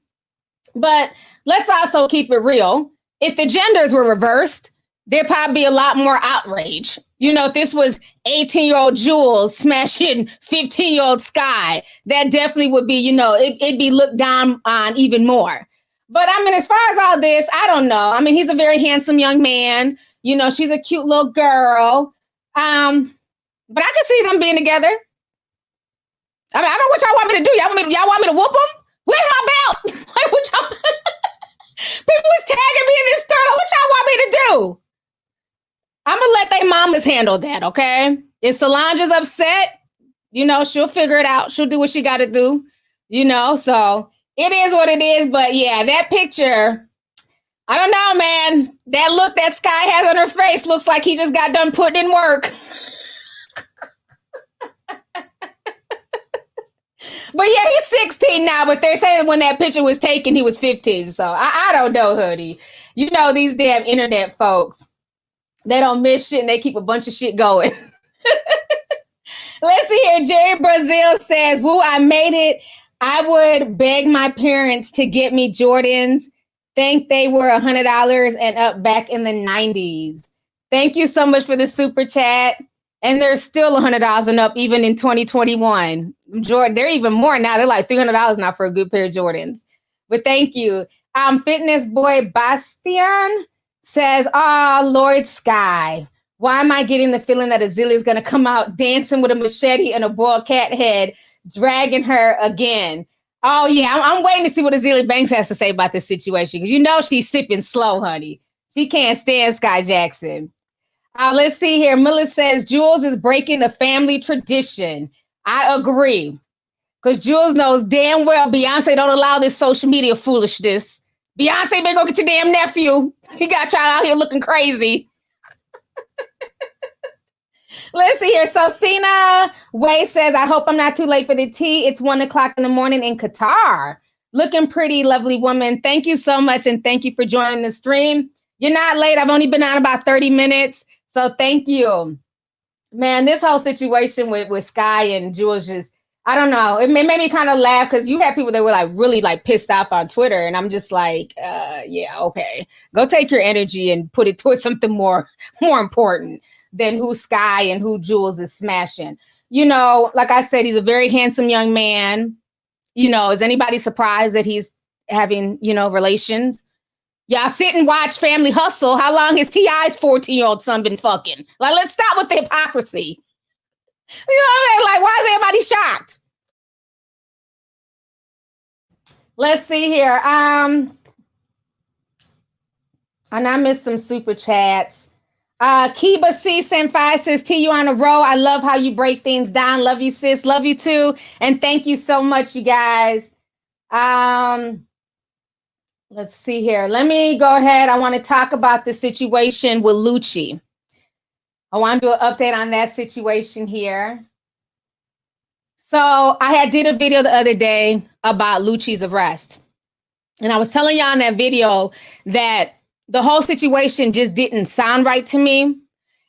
But let's also keep it real. If the genders were reversed, there'd probably be a lot more outrage. If this was 18-year-old Jules smashing 15-year-old Sky, that definitely would be, it'd be looked down on even more. But I mean, as far as all this, I don't know. I mean, he's a very handsome young man. She's a cute little girl. But I can see them being together. I mean, I don't know what y'all want me to do. Y'all want me to whoop them? Where's my belt? Like, what y'all... People was tagging me in this story. What y'all want me to do? I'm going to let their mamas handle that, okay? If Solange is upset, she'll figure it out. She'll do what she got to do, so it is what it is. But yeah, that picture, I don't know, man. That look that Sky has on her face looks like he just got done putting in work. But yeah, he's 16 now, but they're saying when that picture was taken, he was 15. So I don't know, hoodie. These damn internet folks. They don't miss shit and they keep a bunch of shit going. Let's see here. Jerry Brazil says, woo, I made it. I would beg my parents to get me Jordans. Think they were $100 and up back in the 90s. Thank you so much for the super chat. And they're still $100 and up even in 2021. Jordan, they're even more now. They're like $300 now for a good pair of Jordans. But thank you. Fitness boy Bastian says, Lord Sky, why am I getting the feeling that Azealia is going to come out dancing with a machete and a boiled cat head, dragging her again? Oh, yeah, I'm waiting to see what Azealia Banks has to say about this situation. Because she's sipping slow, honey. She can't stand Sky Jackson. Let's see here. Miller says, Jules is breaking the family tradition. I agree. Because Jules knows damn well Beyonce don't allow this social media foolishness. Beyonce better go get your damn nephew. He got y'all out here looking crazy. Let's see here. So Sina Way says, I hope I'm not too late for the tea. It's 1:00 in the morning in Qatar. Looking pretty, lovely woman. Thank you so much. And thank you for joining the stream. You're not late. I've only been on about 30 minutes. So thank you. Man, this whole situation with Sky and Jules I don't know. It made me kind of laugh because you had people that were like really like pissed off on Twitter. And I'm just like, yeah, okay. Go take your energy and put it towards something more important than who Sky and who Julez is smashing. You know, like I said, he's a very handsome young man. You know, is anybody surprised that he's having, you know, relations? Y'all sit and watch Family Hustle. How long has T.I.'s 14-year-old son been fucking? Like, let's stop with the hypocrisy. You know what I mean? Like, why is everybody shocked? Let's see here. And I missed some super chats. Kiba C sent 5 says, T, you on a roll. I love how you break things down. Love you, sis. Love you too. And thank you so much, you guys. Let's see here. Let me go ahead. I want to talk about the situation with Lucci. I want to do an update on that situation here. So I did a video the other day about Lucci's arrest. And I was telling y'all in that video that the whole situation just didn't sound right to me.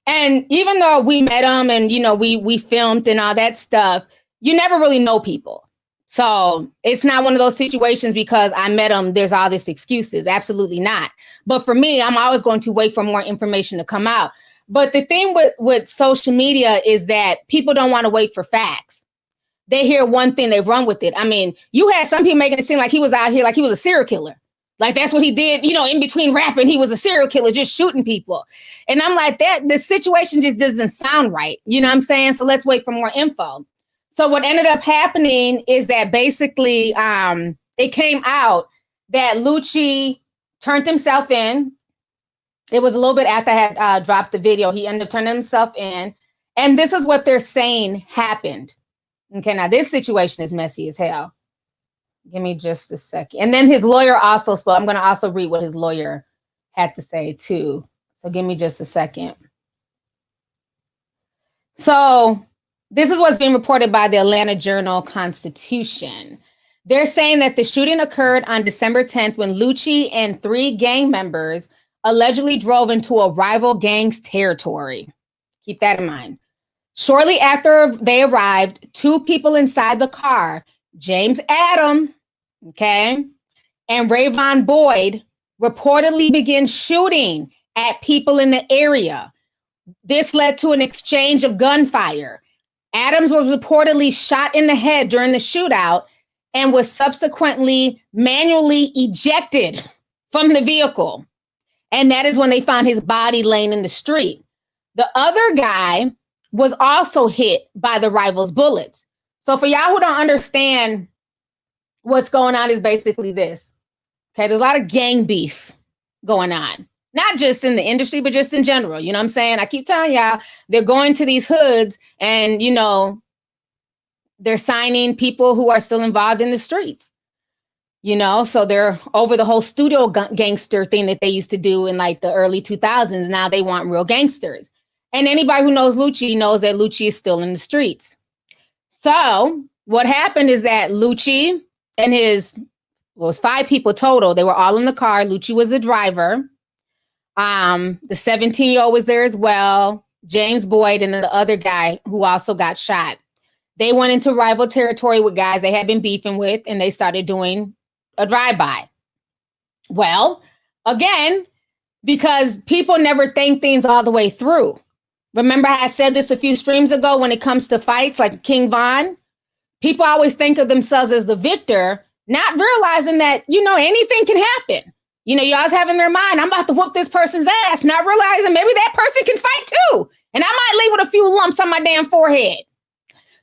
And even though we met him and, you know, we filmed and all that stuff, you never really know people. So it's not one of those situations because I met him, there's all this excuses. Absolutely not. But for me, I'm always going to wait for more information to come out. But the thing with social media is that people don't want to wait for facts. They hear one thing, they run with it. I mean, you had some people making it seem like he was out here, like he was a serial killer. Like that's what he did, you know, in between rapping, he was a serial killer, just shooting people. And I'm like, the situation just doesn't sound right. You know what I'm saying? So let's wait for more info. So what ended up happening is that basically it came out that Lucci turned himself in. It was a little bit after I had dropped the video. He ended up turning himself in. And this is what they're saying happened. Okay, now this situation is messy as hell. Give me just a second. And then his lawyer also spoke. I'm going to also read what his lawyer had to say too. So give me just a second. So this is what's being reported by the Atlanta Journal-Constitution. They're saying that the shooting occurred on December 10th when Lucci and 3 gang members allegedly drove into a rival gang's territory. Keep that in mind. Shortly after they arrived, 2 people inside the car, James Adam, okay, and Rayvon Boyd, reportedly began shooting at people in the area. This led to an exchange of gunfire. Adams was reportedly shot in the head during the shootout and was subsequently manually ejected from the vehicle. And that is when they found his body laying in the street. The other guy was also hit by the rival's bullets. So for y'all who don't understand what's going on is basically this. Okay, there's a lot of gang beef going on. Not just in the industry, but just in general. You know what I'm saying? I keep telling y'all, they're going to these hoods and, you know, they're signing people who are still involved in the streets. You know, so they're over the whole studio gangster thing that they used to do in like the early 2000s. Now they want real gangsters. And anybody who knows Lucci knows that Lucci is still in the streets. So what happened is that Lucci and it was 5 people total. They were all in the car. Lucci was the driver. The 17-year-old was there as well, James Boyd, and then the other guy who also got shot. They went into rival territory with guys they had been beefing with, and they started doing a drive-by. Well, again, because people never think things all the way through. Remember I said this a few streams ago when it comes to fights like King Von? People always think of themselves as the victor, not realizing that, you know, anything can happen. You know, you always have in their mind, I'm about to whoop this person's ass, not realizing maybe that person can fight too. And I might leave with a few lumps on my damn forehead.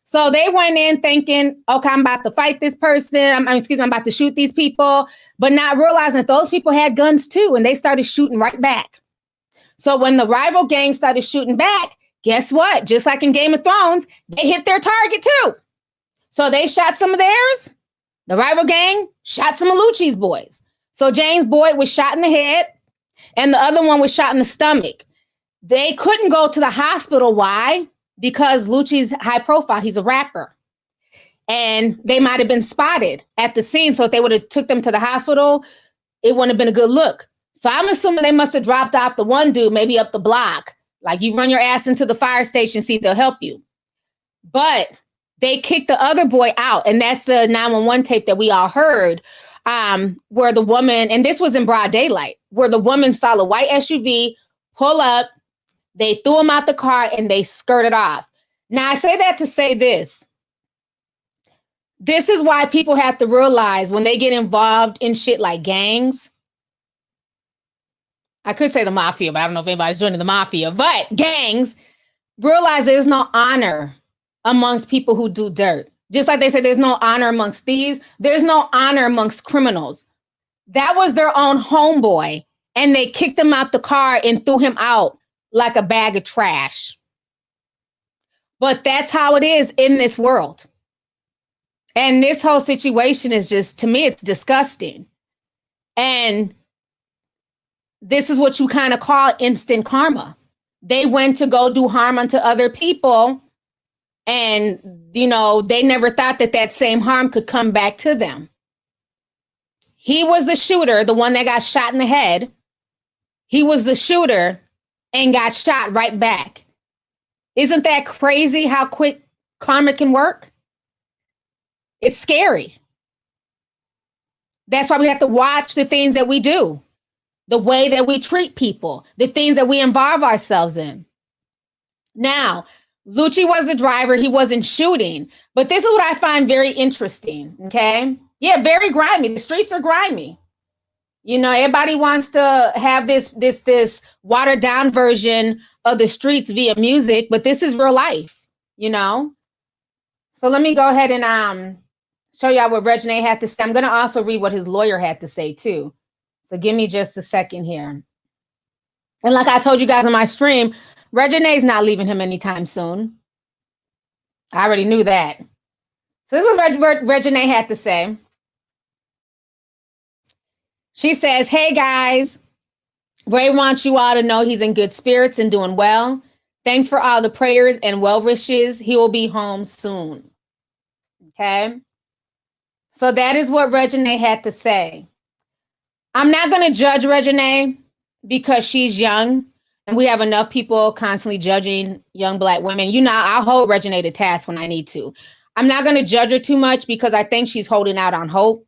So they went in thinking, okay, I'm about to fight this person. I'm about to shoot these people, but not realizing that those people had guns too. And they started shooting right back. So when the rival gang started shooting back, guess what? Just like in Game of Thrones, they hit their target too. So they shot some of theirs. The rival gang shot some of Lucci's boys. So James Boyd was shot in the head and the other one was shot in the stomach. They couldn't go to the hospital. Why? Because Lucci's high profile, he's a rapper. And they might have been spotted at the scene. So if they would have took them to the hospital, it wouldn't have been a good look. So I'm assuming they must have dropped off the one dude, maybe up the block. Like you run your ass into the fire station, see if they'll help you. But they kicked the other boy out. And that's the 911 tape that we all heard, where the woman, and this was in broad daylight, where the woman saw a white SUV pull up, they threw him out the car, and they skirted off. Now, I say that to say this. This is why people have to realize when they get involved in shit like gangs. I could say the mafia, but I don't know if anybody's joining the mafia. But gangs, realize there's no honor amongst people who do dirt. Just like they say there's no honor amongst thieves, there's no honor amongst criminals. That was their own homeboy, and they kicked him out the car and threw him out like a bag of trash. But that's how it is in this world. And this whole situation is just, to me, it's disgusting. And this is what you kind of call instant karma. They went to go do harm unto other people, and, you know, they never thought that that same harm could come back to them. He was the shooter, the one that got shot in the head. He was the shooter and got shot right back. Isn't that crazy how quick karma can work? It's scary. That's why we have to watch the things that we do, the way that we treat people, the things that we involve ourselves in. Now, Lucci was the driver. He wasn't shooting. But this is what I find very interesting, okay? Yeah, very grimy. The streets are grimy. You know, everybody wants to have this watered down version of the streets via music, but this is real life, you know? So let me go ahead and show y'all what Reginae had to say. I'm going to also read what his lawyer had to say too. So give me just a second here. And like I told you guys on my stream, Reginae's not leaving him anytime soon. I already knew that. So this is what Reginae had to say. She says, "Hey guys, Ray wants you all to know he's in good spirits and doing well. Thanks for all the prayers and well wishes. He will be home soon." Okay. So that is what Reginae had to say. I'm not going to judge Reginae because she's young, and we have enough people constantly judging young Black women. You know, I'll hold Reginae to task when I need to. I'm not going to judge her too much because I think she's holding out on hope.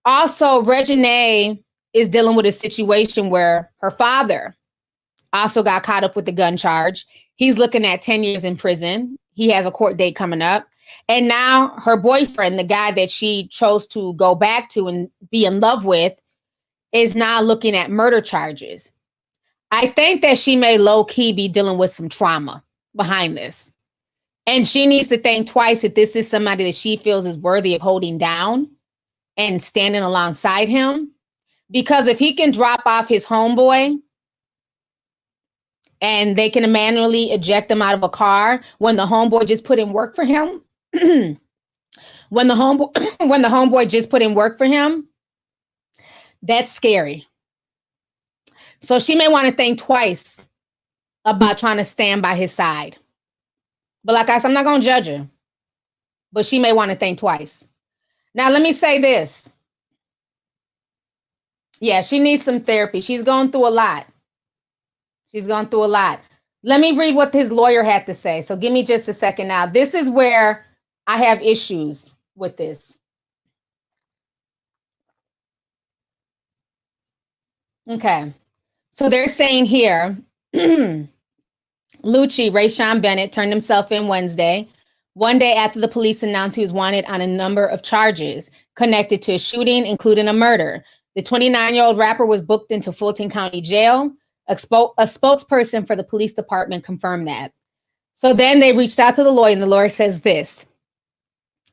Also, Reginae is dealing with a situation where her father also got caught up with the gun charge. He's looking at 10 years in prison. He has a court date coming up. And now her boyfriend, the guy that she chose to go back to and be in love with, is now looking at murder charges. I think that she may low-key be dealing with some trauma behind this. And she needs to think twice if this is somebody that she feels is worthy of holding down and standing alongside him. Because if he can drop off his homeboy and they can manually eject him out of a car when the homeboy just put in work for him, when the homeboy just put in work for him, that's scary. So she may want to think twice about trying to stand by his side. But like I said, I'm not going to judge her, but she may want to think twice. Now, let me say this. Yeah, she needs some therapy. She's going through a lot. She's gone through a lot. Let me read what his lawyer had to say. So give me just a second now. This is where I have issues with this. Okay. So they're saying here, Lucci, Rayshawn Bennett, turned himself in Wednesday, one day after the police announced he was wanted on a number of charges connected to a shooting, including a murder. The 29-year-old rapper was booked into Fulton County Jail. A spokesperson for the police department confirmed that. So then they reached out to the lawyer, and the lawyer says this: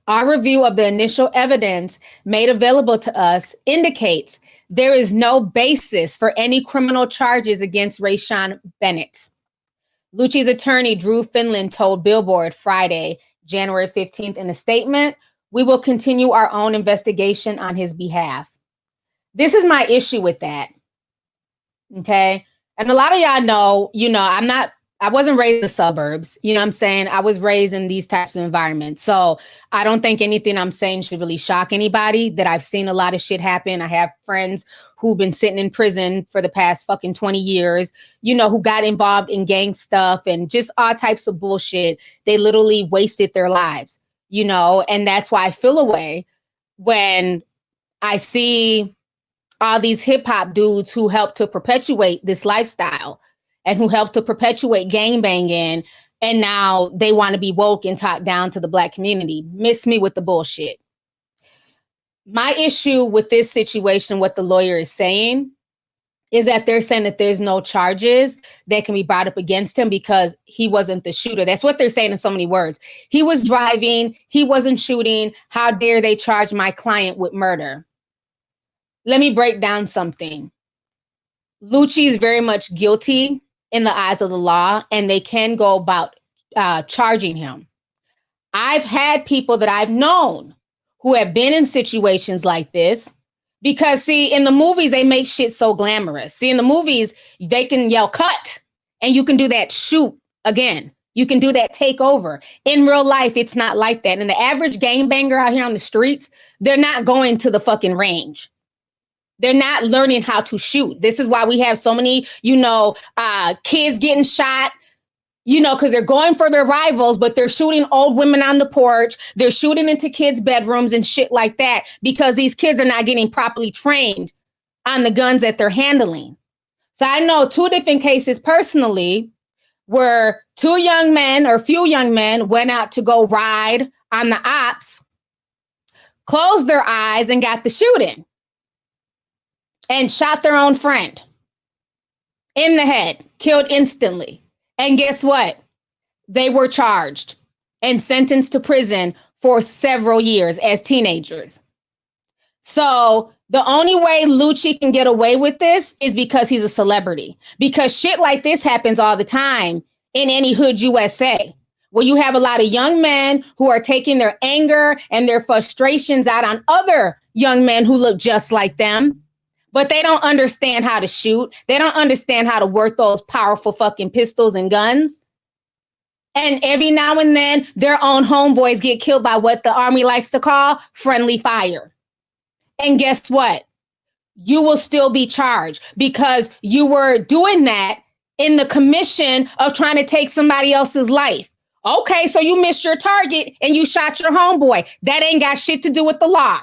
"Our review of the initial evidence made available to us indicates there is no basis for any criminal charges against Rayshawn Bennett." Lucci's attorney, Drew Finland, told Billboard Friday, January 15th in a statement, "We will continue our own investigation on his behalf." This is my issue with that. Okay. And a lot of y'all know, I wasn't raised in the suburbs. You know what I'm saying? I was raised in these types of environments. So I don't think anything I'm saying should really shock anybody, that I've seen a lot of shit happen. I have friends who've been sitting in prison for the past fucking 20 years, who got involved in gang stuff and just all types of bullshit. They literally wasted their lives. and that's why I feel away when I see all these hip hop dudes who help to perpetuate this lifestyle and who help to perpetuate gangbanging. And now they want to be woke and talk down to the Black community. Miss me with the bullshit. My issue with this situation, what the lawyer is saying, is that they're saying that there's no charges that can be brought up against him because he wasn't the shooter. That's what they're saying in so many words. He was driving. He wasn't shooting. How dare they charge my client with murder? Let me break down something. Lucci is very much guilty in the eyes of the law, and they can go about charging him. I've had people that I've known who have been in situations like this. Because, see, in the movies, they make shit so glamorous. See, in the movies, they can yell cut and you can do that shoot again. You can do that take over. In real life, it's not like that. And the average gangbanger out here on the streets, they're not going to the fucking range. They're not learning how to shoot. This is why we have so many, kids getting shot, because they're going for their rivals, but they're shooting old women on the porch. They're shooting into kids' bedrooms and shit like that because these kids are not getting properly trained on the guns that they're handling. So I know 2 different cases personally where few young men went out to go ride on the ops, closed their eyes and got the shooting and shot their own friend in the head, killed instantly. And guess what? They were charged and sentenced to prison for several years as teenagers. So the only way Lucci can get away with this is because he's a celebrity. Because shit like this happens all the time in any hood USA, where you have a lot of young men who are taking their anger and their frustrations out on other young men who look just like them. But they don't understand how to shoot. They don't understand how to work those powerful fucking pistols and guns. And every now and then, their own homeboys get killed by what the Army likes to call friendly fire. And guess what? You will still be charged because you were doing that in the commission of trying to take somebody else's life. Okay, so you missed your target and you shot your homeboy. That ain't got shit to do with the law.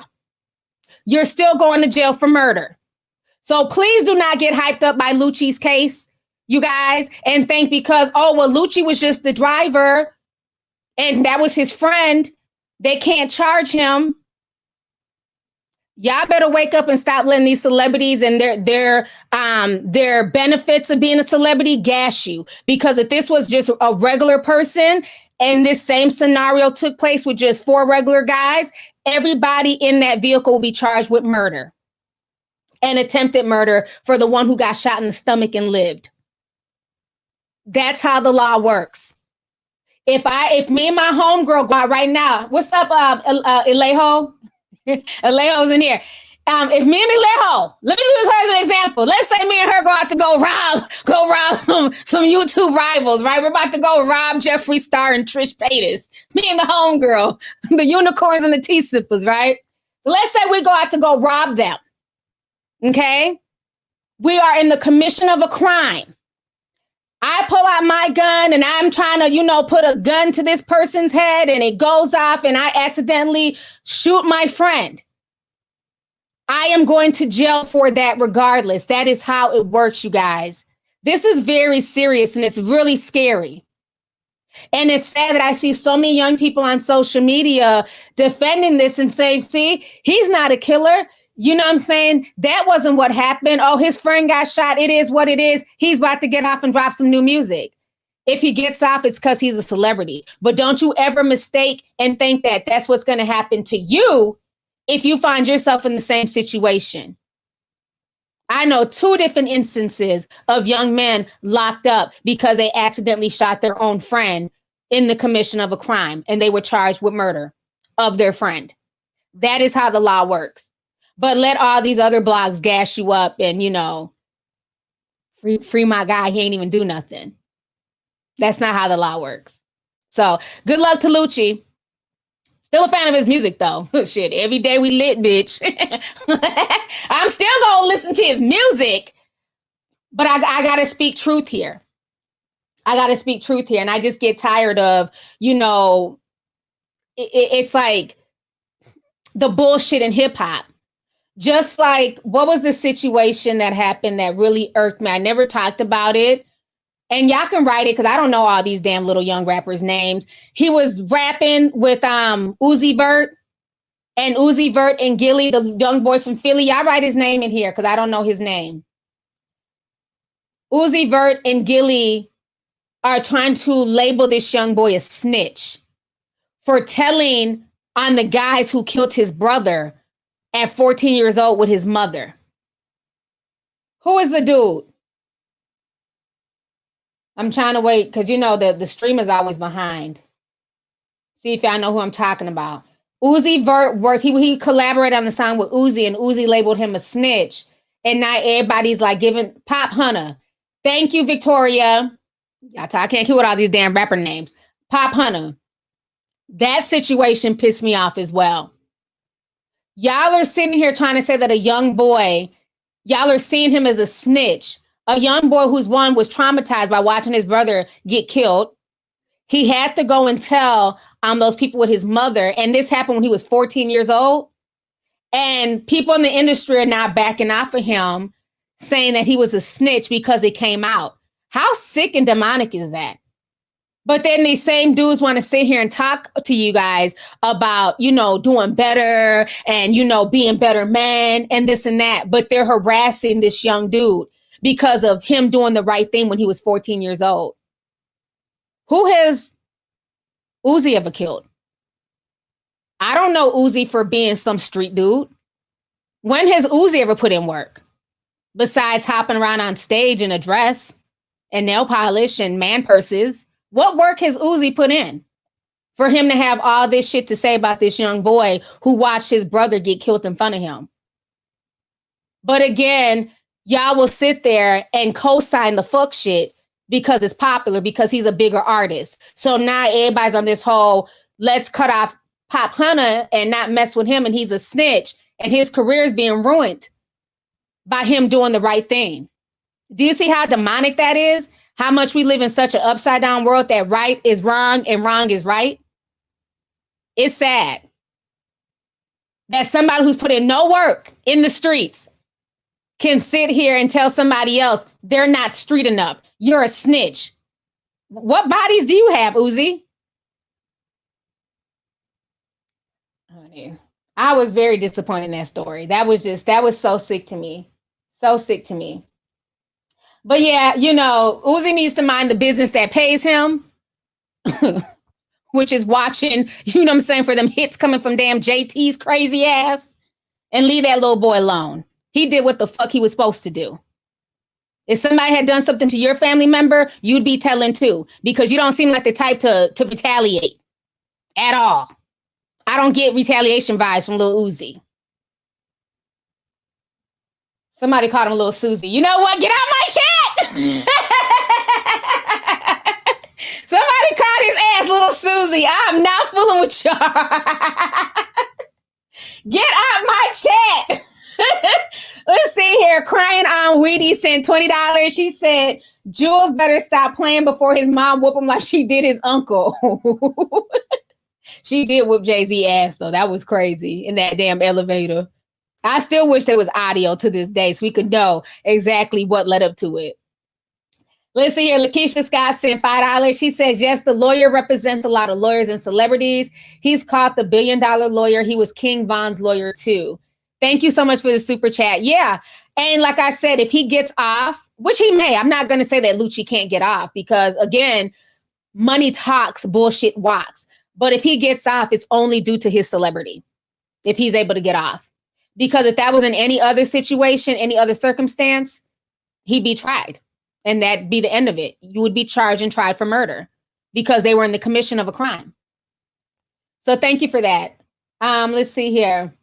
You're still going to jail for murder. So please do not get hyped up by Lucci's case, you guys, and think because, Lucci was just the driver and that was his friend, they can't charge him. Y'all better wake up and stop letting these celebrities and their benefits of being a celebrity gas you. Because if this was just a regular person and this same scenario took place with just 4 regular guys, everybody in that vehicle will be charged with murder. And attempted murder for the one who got shot in the stomach and lived. That's how the law works. If me and my homegirl go out right now, what's up, Alejo? Alejo's in here. If me and Alejo, let me use her as an example. Let's say me and her go out to go rob some YouTube rivals, right? We're about to go rob Jeffree Star and Trish Paytas. Me and the homegirl, the unicorns and the tea sippers, right? So let's say we go out to go rob them. Okay, we are in the commission of a crime. I pull out my gun and I'm trying to, put a gun to this person's head and it goes off and I accidentally shoot my friend. I am going to jail for that regardless. That is how it works, you guys. This is very serious and it's really scary. And it's sad that I see so many young people on social media defending this and saying, see, he's not a killer. You know what I'm saying? That wasn't what happened. Oh, his friend got shot. It is what it is. He's about to get off and drop some new music. If he gets off, it's because he's a celebrity. But don't you ever mistake and think that that's what's going to happen to you if you find yourself in the same situation. I know 2 different instances of young men locked up because they accidentally shot their own friend in the commission of a crime and they were charged with murder of their friend. That is how the law works. But let all these other blogs gas you up and, free my guy. He ain't even do nothing. That's not how the law works. So good luck to Lucci. Still a fan of his music, though. Shit, every day we lit, bitch. I'm still going to listen to his music. But I got to speak truth here. And I just get tired of, it's like the bullshit in hip hop. Just like, what was the situation that happened that really irked me? I never talked about it. And y'all can write it because I don't know all these damn little young rappers' names. He was rapping with Uzi Vert and Gilly, the young boy from Philly. Y'all write his name in here because I don't know his name. Uzi Vert and Gilly are trying to label this young boy a snitch for telling on the guys who killed his brother at 14 years old with his mother. Who is the dude? I'm trying to wait because you know the stream is always behind. See if y'all know who I'm talking about. Uzi Vert worked, he collaborated on the song with Uzi, and Uzi labeled him a snitch. And now everybody's like giving Pop Hunter. Thank you, Victoria. I can't keep with all these damn rapper names. Pop Hunter. That situation pissed me off as well. Y'all are sitting here trying to say that a young boy, y'all are seeing him as a snitch. A young boy who's was traumatized by watching his brother get killed. He had to go and tell those people with his mother. And this happened when he was 14 years old. And people in the industry are now backing off of him, saying that he was a snitch because it came out. How sick and demonic is that? But then these same dudes want to sit here and talk to you guys about, you know, doing better and, you know, being better men and this and that. But they're harassing this young dude because of him doing the right thing when he was 14 years old. Who has Uzi ever killed? I don't know Uzi for being some street dude. When has Uzi ever put in work? Besides hopping around on stage in a dress and nail polish and man purses. What work has Uzi put in for him to have all this shit to say about this young boy who watched his brother get killed in front of him? But again, y'all will sit there and co-sign the fuck shit because it's popular, because he's a bigger artist. So now everybody's on this whole, let's cut off Pop Hunter and not mess with him, and he's a snitch, and his career is being ruined by him doing the right thing. Do you see how demonic that is? How much we live in such an upside down world that right is wrong and wrong is right? It's sad that somebody who's put in no work in the streets can sit here and tell somebody else they're not street enough. You're a snitch. What bodies do you have, Uzi? Honey, I was very disappointed in that story. That was so sick to me. So sick to me. But yeah, you know, Uzi needs to mind the business that pays him, which is watching, you know what I'm saying, for them hits coming from damn JT's crazy ass, and leave that little boy alone. He did what the fuck he was supposed to do. If somebody had done something to your family member, you'd be telling too, because you don't seem like the type to retaliate at all. I don't get retaliation vibes from Lil Uzi. Somebody called him Lil Susie. You know what? Get out my chat! Somebody called his ass Little Susie. I'm not fooling with y'all. Get out my chat. Let's see here. Crying on Weedy sent $20. She said, Jules better stop playing before his mom whoop him like she did his uncle. She did whoop Jay-Z ass, though. That was crazy in that damn elevator. I still wish there was audio to this day so we could know exactly what led up to it. Let's see here. Lakeisha Scott sent $5. She says, yes, the lawyer represents a lot of lawyers and celebrities. He's called the $1 billion lawyer. He was King Von's lawyer, too. Thank you so much for the super chat. Yeah. And like I said, if he gets off, which he may, I'm not going to say that Lucci can't get off because, again, money talks, bullshit walks. But if he gets off, it's only due to his celebrity, if he's able to get off. Because if that was in any other situation, any other circumstance, he'd be tried. And that'd be the end of it. You would be charged and tried for murder because they were in the commission of a crime. So thank you for that. Let's see here.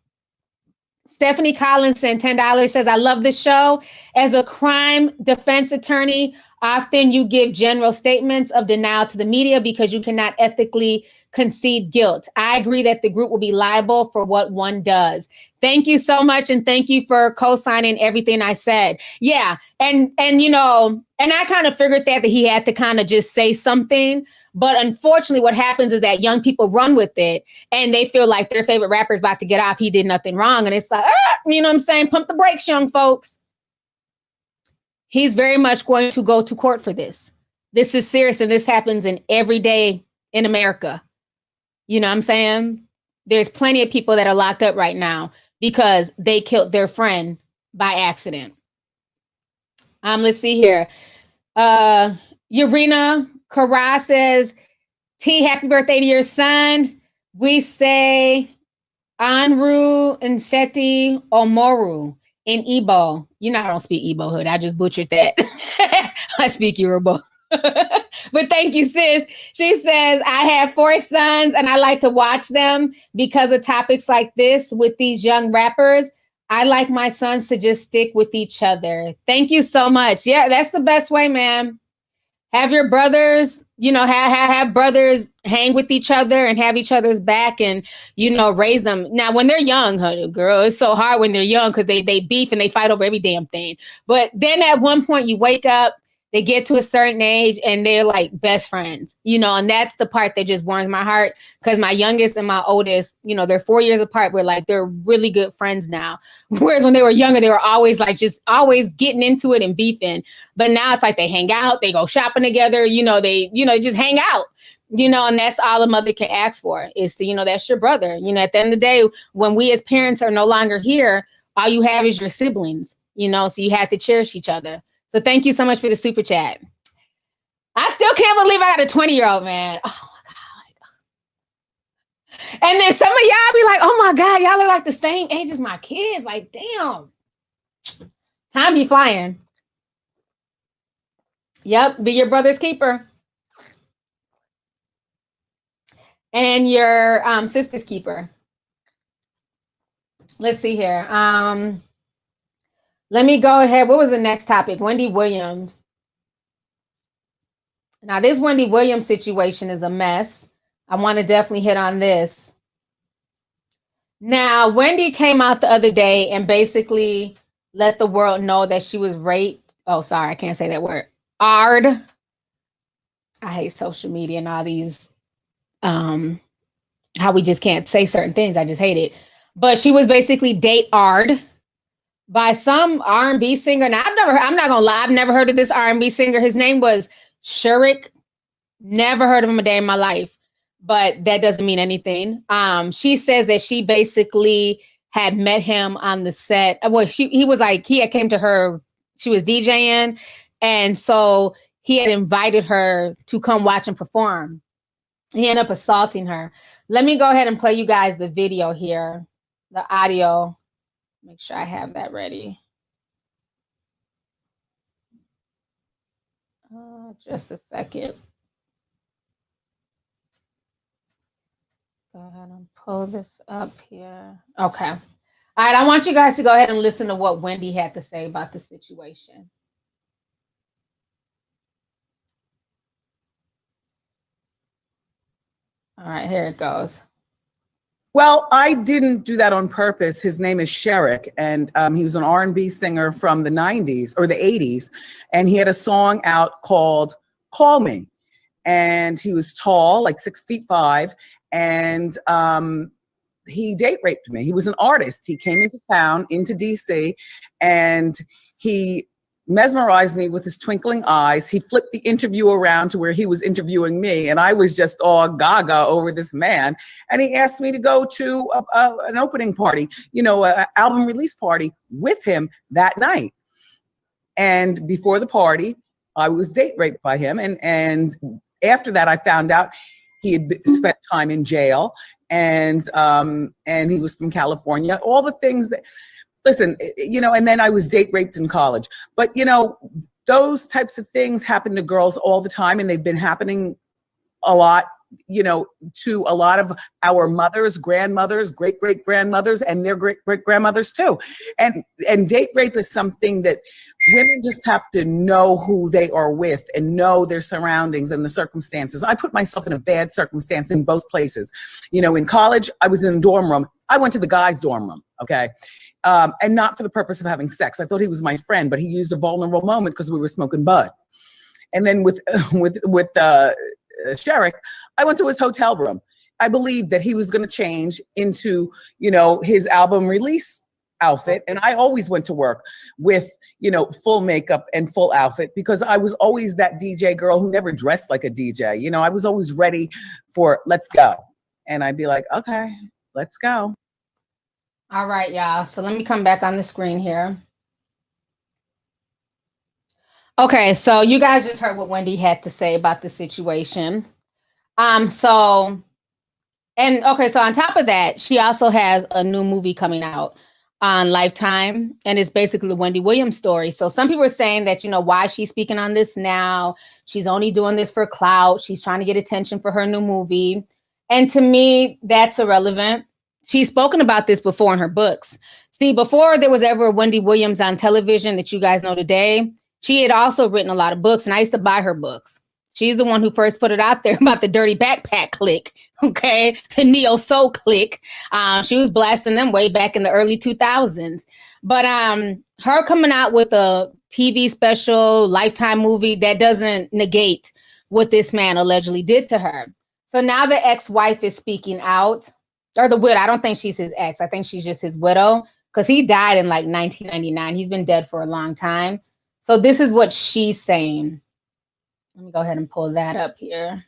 Stephanie Collins sent $10, says, I love this show. As a crime defense attorney, Often you give general statements of denial to the media because you cannot ethically concede guilt. I agree that the group will be liable for what one does. Thank you so much. And thank you for co-signing everything I said. Yeah. And you know, and I kind of figured that he had to kind of just say something. But unfortunately, what happens is that young people run with it and they feel like their favorite rapper is about to get off. He did nothing wrong. And it's like, you know what I'm saying? Pump the brakes, young folks. He's very much going to go to court for this. This is serious, and this happens in every day in America. You know what I'm saying? There's plenty of people that are locked up right now because they killed their friend by accident. Let's see here. Urena Kara says, T, happy birthday to your son. We say Anru and Sheti Omoru in Igbo. You know I don't speak Igbo hood. I just butchered that. I speak Yoruba. But thank you, sis. She says, I have 4 sons and I like to watch them because of topics like this with these young rappers. I like my sons to just stick with each other. Thank you so much. Yeah, that's the best way, man. Have your brothers, you know, have brothers hang with each other and have each other's back and, you know, raise them. Now, when they're young, honey, girl, it's so hard when they're young because they beef and they fight over every damn thing. But then at one point you wake up, they get to a certain age and they're like best friends, you know, and that's the part that just warms my heart because my youngest and my oldest, you know, they're 4 years apart. We're like, they're really good friends now. Whereas when they were younger, they were always like, just always getting into it and beefing. But now it's like they hang out, they go shopping together, you know, they, you know, just hang out, you know, and that's all a mother can ask for is to, you know, that's your brother. You know, at the end of the day, when we as parents are no longer here, all you have is your siblings, you know, so you have to cherish each other. So thank you so much for the super chat. I still can't believe I got a 20-year-old, man. Oh my God. And then some of y'all be like, oh my God, y'all look like the same age as my kids. Like, damn. Time be flying. Yep, be your brother's keeper. And your sister's keeper. Let's see here. Let me go ahead. What was the next topic? Wendy Williams. Now, this Wendy Williams situation is a mess. I want to definitely hit on this. Now, Wendy came out the other day and basically let the world know that she was raped. Oh, sorry, I can't say that word. I hate social media and all these, how we just can't say certain things. I just hate it. But she was basically date-ard by some R&B singer. Now, I'm not gonna lie, I've never heard of this R&B singer. His name was Sherrick. Never heard of him a day in my life, but that doesn't mean anything. She says that she basically had met him on the set. Well, he was like, he had came to her, she was DJing, and so he had invited her to come watch him perform. He ended up assaulting her. Let me go ahead and play you guys the video here, the audio. Make sure I have that ready. Just a second. Go ahead and pull this up here. Okay. All right, I want you guys to go ahead and listen to what Wendy had to say about the situation. All right, here it goes. Well, I didn't do that on purpose. His name is Sherrick, and he was an R&B singer from the 90s or the 80s, and he had a song out called Call Me. And he was tall, like 6'5", and he date raped me. He was an artist. He came into town, into DC, and he mesmerized me with his twinkling eyes. He flipped the interview around to where he was interviewing me, and I was just all gaga over this man. And he asked me to go to an opening party, you know, an album release party with him that night. And before the party, I was date raped by him. And after that, I found out he had spent time in jail, and he was from California. All the things that. Listen, you know, and then I was date raped in college. But, you know, those types of things happen to girls all the time, and they've been happening a lot to a lot of our mothers, grandmothers, great-great-grandmothers, and their great-great-grandmothers too. And date rape is something that women just have to know who they are with and know their surroundings and the circumstances. I put myself in a bad circumstance in both places. In college, I was in the dorm room. I went to the guys' dorm room, okay? And not for the purpose of having sex. I thought he was my friend, but he used a vulnerable moment because we were smoking bud. And then with Sherrick, I went to his hotel room. I believed that he was going to change into, his album release outfit. And I always went to work with, full makeup and full outfit because I was always that DJ girl who never dressed like a DJ. I was always ready for let's go. And I'd be like, okay, let's go. All right, y'all. So let me come back on the screen here. Okay, so you guys just heard what Wendy had to say about the situation. So on top of that, she also has a new movie coming out on Lifetime, and it's basically the Wendy Williams story. So some people are saying that, why she's speaking on this now. She's only doing this for clout. She's trying to get attention for her new movie. And to me, that's irrelevant. She's spoken about this before in her books. See, before there was ever a Wendy Williams on television that you guys know today, she had also written a lot of books, and I used to buy her books. She's the one who first put it out there about the dirty backpack clique, okay? The neo soul clique. She was blasting them way back in the early 2000s. But her coming out with a TV special, Lifetime movie, that doesn't negate what this man allegedly did to her. So now the ex-wife is speaking out, or the widow. I don't think she's his ex. I think she's just his widow because he died in like 1999. He's been dead for a long time. So this is what she's saying. Let me go ahead and pull that up here.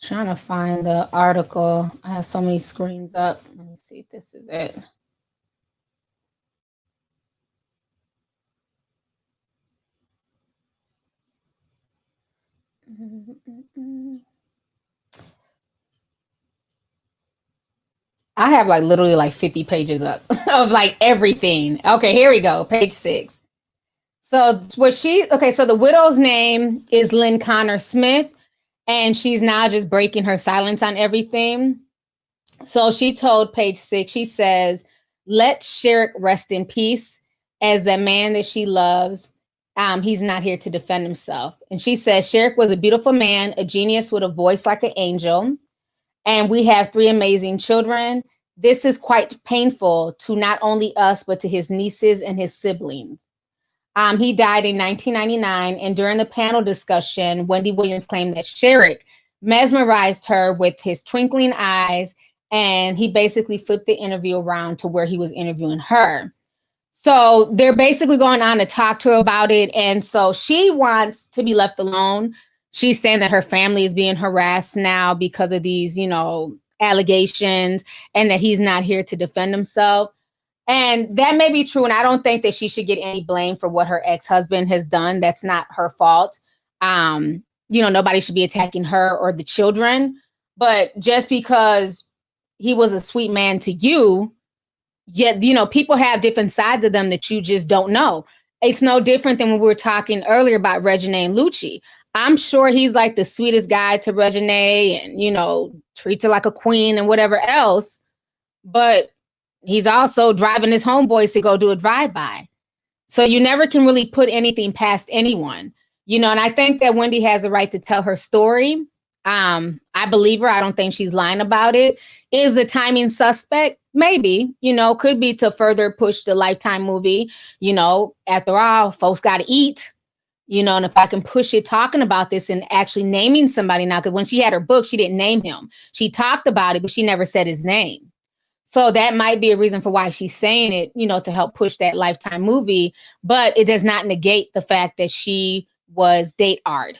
Trying to find the article. I have so many screens up. Let me see if this is it. I have like literally like 50 pages up of like everything. Okay, here we go. Page 6. So so the widow's name is Lynn Connor Smith, and she's now just breaking her silence on everything. So she told Page 6, she says, let Sherrick rest in peace as the man that she loves. He's not here to defend himself. And she says, Sherrick was a beautiful man, a genius with a voice like an angel. And we have 3 amazing children. This is quite painful to not only us, but to his nieces and his siblings. He died in 1999. And during the panel discussion, Wendy Williams claimed that Sherrick mesmerized her with his twinkling eyes. And he basically flipped the interview around to where he was interviewing her. So they're basically going on to talk to her about it. And so she wants to be left alone. She's saying that her family is being harassed now because of these, allegations, and that he's not here to defend himself. And that may be true. And I don't think that she should get any blame for what her ex-husband has done. That's not her fault. Nobody should be attacking her or the children. But just because he was a sweet man to you, yet, people have different sides of them that you just don't know. It's no different than when we were talking earlier about Reginae&Lucci. I'm sure he's like the sweetest guy to Reginae and, treats her like a queen and whatever else. But he's also driving his homeboys to go do a drive-by. So you never can really put anything past anyone, and I think that Wendy has the right to tell her story. I believe her. I don't think she's lying about it. Is the timing suspect? Maybe, could be to further push the Lifetime movie. After all, folks got to eat. And if I can push it talking about this and actually naming somebody now, because when she had her book, she didn't name him. She talked about it, but she never said his name. So that might be a reason for why she's saying it, to help push that Lifetime movie. But it does not negate the fact that she was date-ard.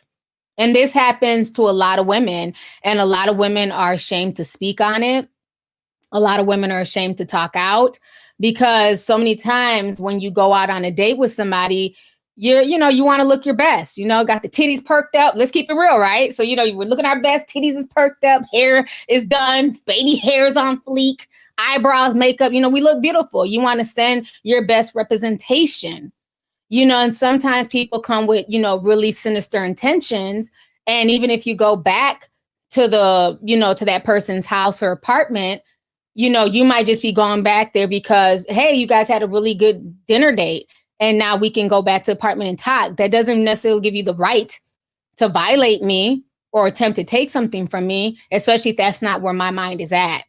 And this happens to a lot of women, and a lot of women are ashamed to speak on it. A lot of women are ashamed to talk out because so many times when you go out on a date with somebody, you want to look your best, got the titties perked up. Let's keep it real, right? So, we're looking our best. Titties is perked up. Hair is done. Baby hair is on fleek. Eyebrows, makeup, we look beautiful. You want to send your best representation, and sometimes people come with, really sinister intentions. And even if you go back to to that person's house or apartment, you might just be going back there because, hey, you guys had a really good dinner date. And now we can go back to the apartment and talk. That doesn't necessarily give you the right to violate me or attempt to take something from me, especially if that's not where my mind is at.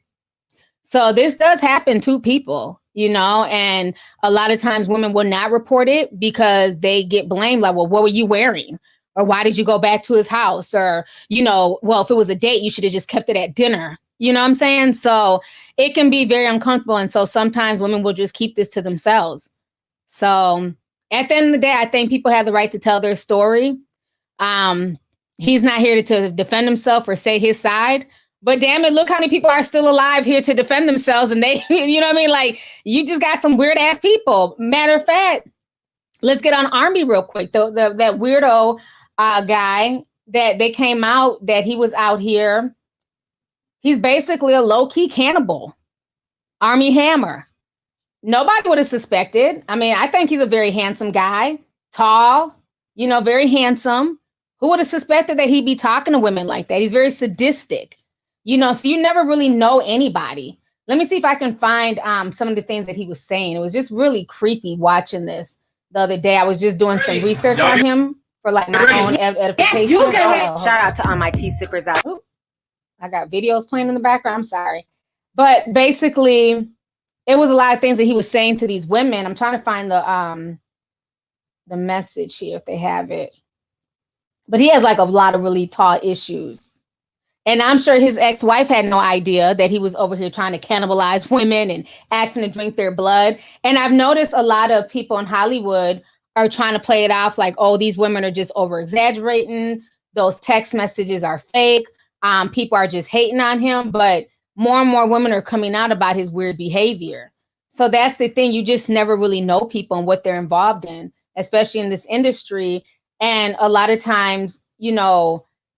So this does happen to people, and a lot of times women will not report it because they get blamed. Like, well, what were you wearing? Or why did you go back to his house? Or, well, if it was a date, you should have just kept it at dinner. You know what I'm saying? So it can be very uncomfortable. And so sometimes women will just keep this to themselves. So at the end of the day, I think people have the right to tell their story. He's not here to defend himself or say his side, but damn it, look how many people are still alive here to defend themselves. And they, you know what I mean? Like, you just got some weird ass people. Matter of fact, let's get on Armie real quick. That weirdo guy that they came out that he was out here. He's basically a low-key cannibal. Armie Hammer. Nobody would have suspected. I mean, I think he's a very handsome guy, tall, very handsome. Who would have suspected that he'd be talking to women like that? He's very sadistic, so you never really know anybody. Let me see if I can find some of the things that he was saying. It was just really creepy watching this the other day. I was just doing some research on him for like my own edification. Shout out to all my tea sippers out. Ooh, I got videos playing in the background. I'm sorry. But basically, it was a lot of things that he was saying to these women. I'm trying to find the message here if they have it. But he has like a lot of really tall issues. And I'm sure his ex-wife had no idea that he was over here trying to cannibalize women and asking to drink their blood. And I've noticed a lot of people in Hollywood are trying to play it off like, oh, these women are just over-exaggerating. Those text messages are fake. People are just hating on him. But more and more women are coming out about his weird behavior. So that's the thing. You just never really know people and what they're involved in, especially in this industry. And a lot of times,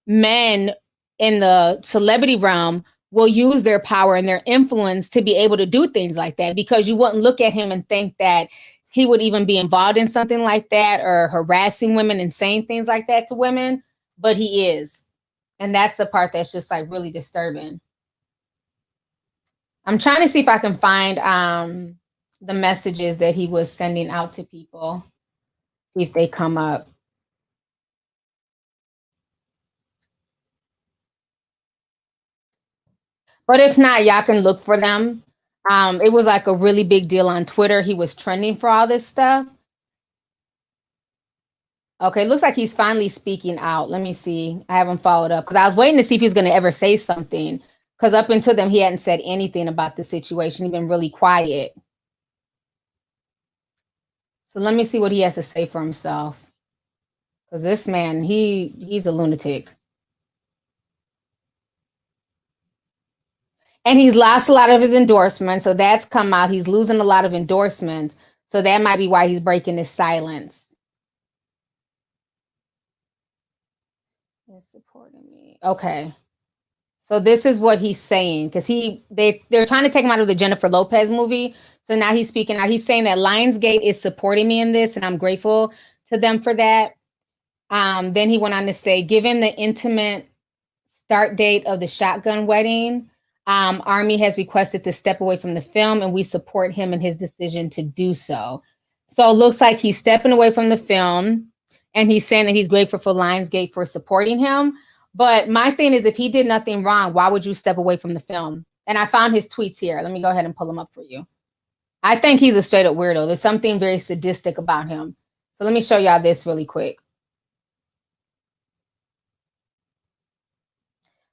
men in the celebrity realm will use their power and their influence to be able to do things like that, because you wouldn't look at him and think that he would even be involved in something like that or harassing women and saying things like that to women. But he is. And that's the part that's just like really disturbing. I'm trying to see if I can find the messages that he was sending out to people. See if they come up. But if not, y'all can look for them. It was like a really big deal on Twitter. He was trending for all this stuff. Okay, looks like he's finally speaking out. Let me see. I haven't followed up because I was waiting to see if he was going to ever say something. Because up until then, he hadn't said anything about the situation. He'd been really quiet. So let me see what he has to say for himself. Because this man, he's a lunatic. And he's lost a lot of his endorsements. So that's come out. He's losing a lot of endorsements. So that might be why he's breaking his silence. They're supporting me. Okay. So this is what he's saying, because they're trying to take him out of the Jennifer Lopez movie. So now he's speaking out. He's saying that Lionsgate is supporting me in this, and I'm grateful to them for that. Then he went on to say, given the intimate start date of the shotgun wedding, Armie has requested to step away from the film, and we support him in his decision to do so. So it looks like he's stepping away from the film, and he's saying that he's grateful for Lionsgate for supporting him. But my thing is, if he did nothing wrong, why would you step away from the film? And I found his tweets here. Let me go ahead and pull them up for you. I think he's a straight up weirdo. There's something very sadistic about him. So let me show y'all this really quick.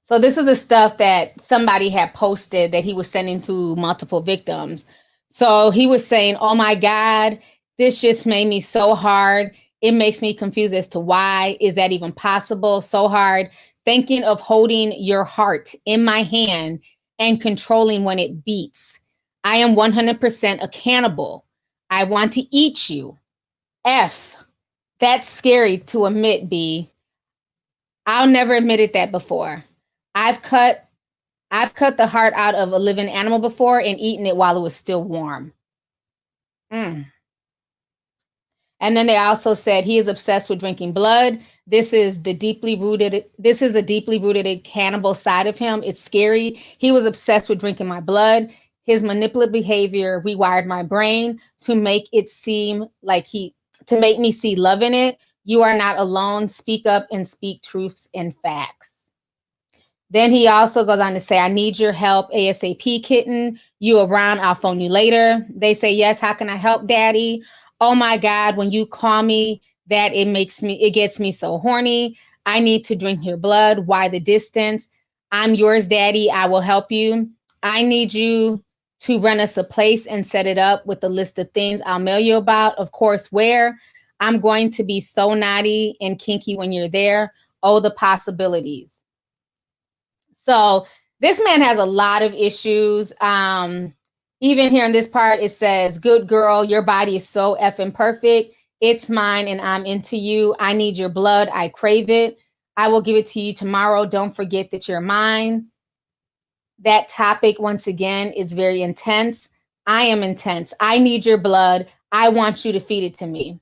So this is the stuff that somebody had posted that he was sending to multiple victims. So he was saying, oh my God, this just made me so hard. It makes me confused as to why. Is that even possible? So hard. Thinking of holding your heart in my hand and controlling when it beats. I am 100% a cannibal. I want to eat you. F. That's scary to admit, B. I'll never admitted that before. I've cut the heart out of a living animal before and eaten it while it was still warm. And then they also said he is obsessed with drinking blood. This is the deeply rooted cannibal side of him. It's scary. He was obsessed with drinking my blood. His manipulative behavior rewired my brain to make me see love in it. You are not alone. Speak up and speak truths and facts. Then he also goes on to say, I need your help ASAP, kitten. You around? I'll phone you later. They say, yes. How can I help, daddy? Oh my God, when you call me that, it gets me so horny. I need to drink your blood. Why the distance? I'm yours, daddy. I will help you. I need you to rent us a place and set it up with a list of things I'll mail you about. Of course, where? I'm going to be so naughty and kinky when you're there. Oh, the possibilities. So this man has a lot of issues. Even here in this part, it says, good girl, your body is so effing perfect. It's mine and I'm into you. I need your blood. I crave it. I will give it to you tomorrow. Don't forget that you're mine. That topic, once again, is very intense. I am intense. I need your blood. I want you to feed it to me.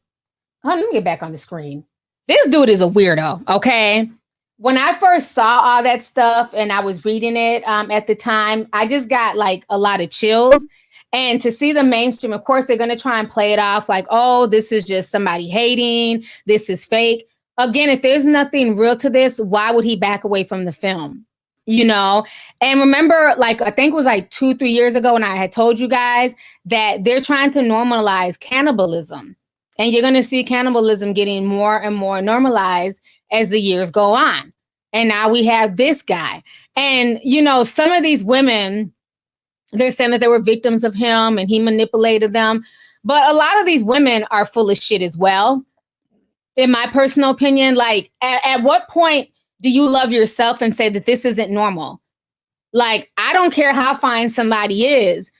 Oh, let me get back on the screen. This dude is a weirdo, okay? When I first saw all that stuff and I was reading it at the time, I just got like a lot of chills. And to see the mainstream, of course, they're going to try and play it off like, oh, this is just somebody hating. This is fake. Again, if there's nothing real to this, why would he back away from the film? You know, and remember, like, I think it was like 2-3 years ago when I had told you guys that they're trying to normalize cannibalism. And you're going to see cannibalism getting more and more normalized as the years go on. And now we have this guy. And, you know, some of these women, they're saying that they were victims of him and he manipulated them. But a lot of these women are full of shit as well. In my personal opinion, like, at what point do you love yourself and say that this isn't normal? Like, I don't care how fine somebody is.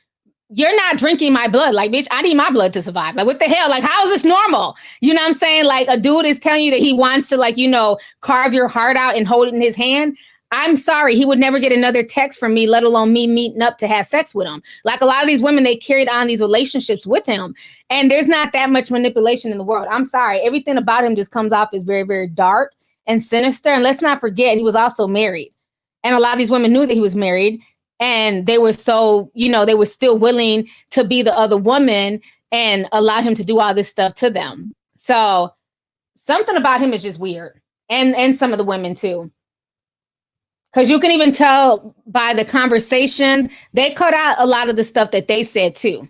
You're not drinking my blood. Like, bitch, I need my blood to survive. Like, what the hell? Like, how is this normal? You know what I'm saying? Like, a dude is telling you that he wants to, like, you know, carve your heart out and hold it in his hand. I'm sorry. He would never get another text from me, let alone me meeting up to have sex with him. Like, a lot of these women, they carried on these relationships with him. And there's not that much manipulation in the world. I'm sorry. Everything about him just comes off as very, very dark and sinister. And let's not forget, he was also married. And a lot of these women knew that he was married. And they were so, you know, they were still willing to be the other woman and allow him to do all this stuff to them. So something about him is just weird. And some of the women too. Because you can even tell by the conversations, they cut out a lot of the stuff that they said too.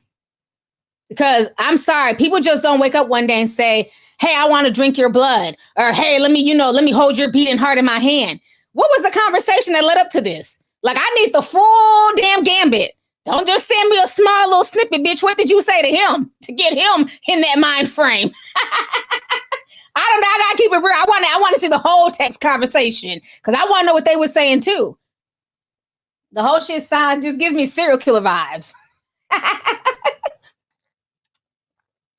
Because I'm sorry, people just don't wake up one day and say, hey, I want to drink your blood. Or, hey, let me hold your beating heart in my hand. What was the conversation that led up to this? Like, I need the full damn gambit. Don't just send me a small little snippet, bitch. What did you say to him to get him in that mind frame? I don't know. I gotta keep it real. I want to see the whole text conversation because I want to know what they were saying too. The whole shit just gives me serial killer vibes.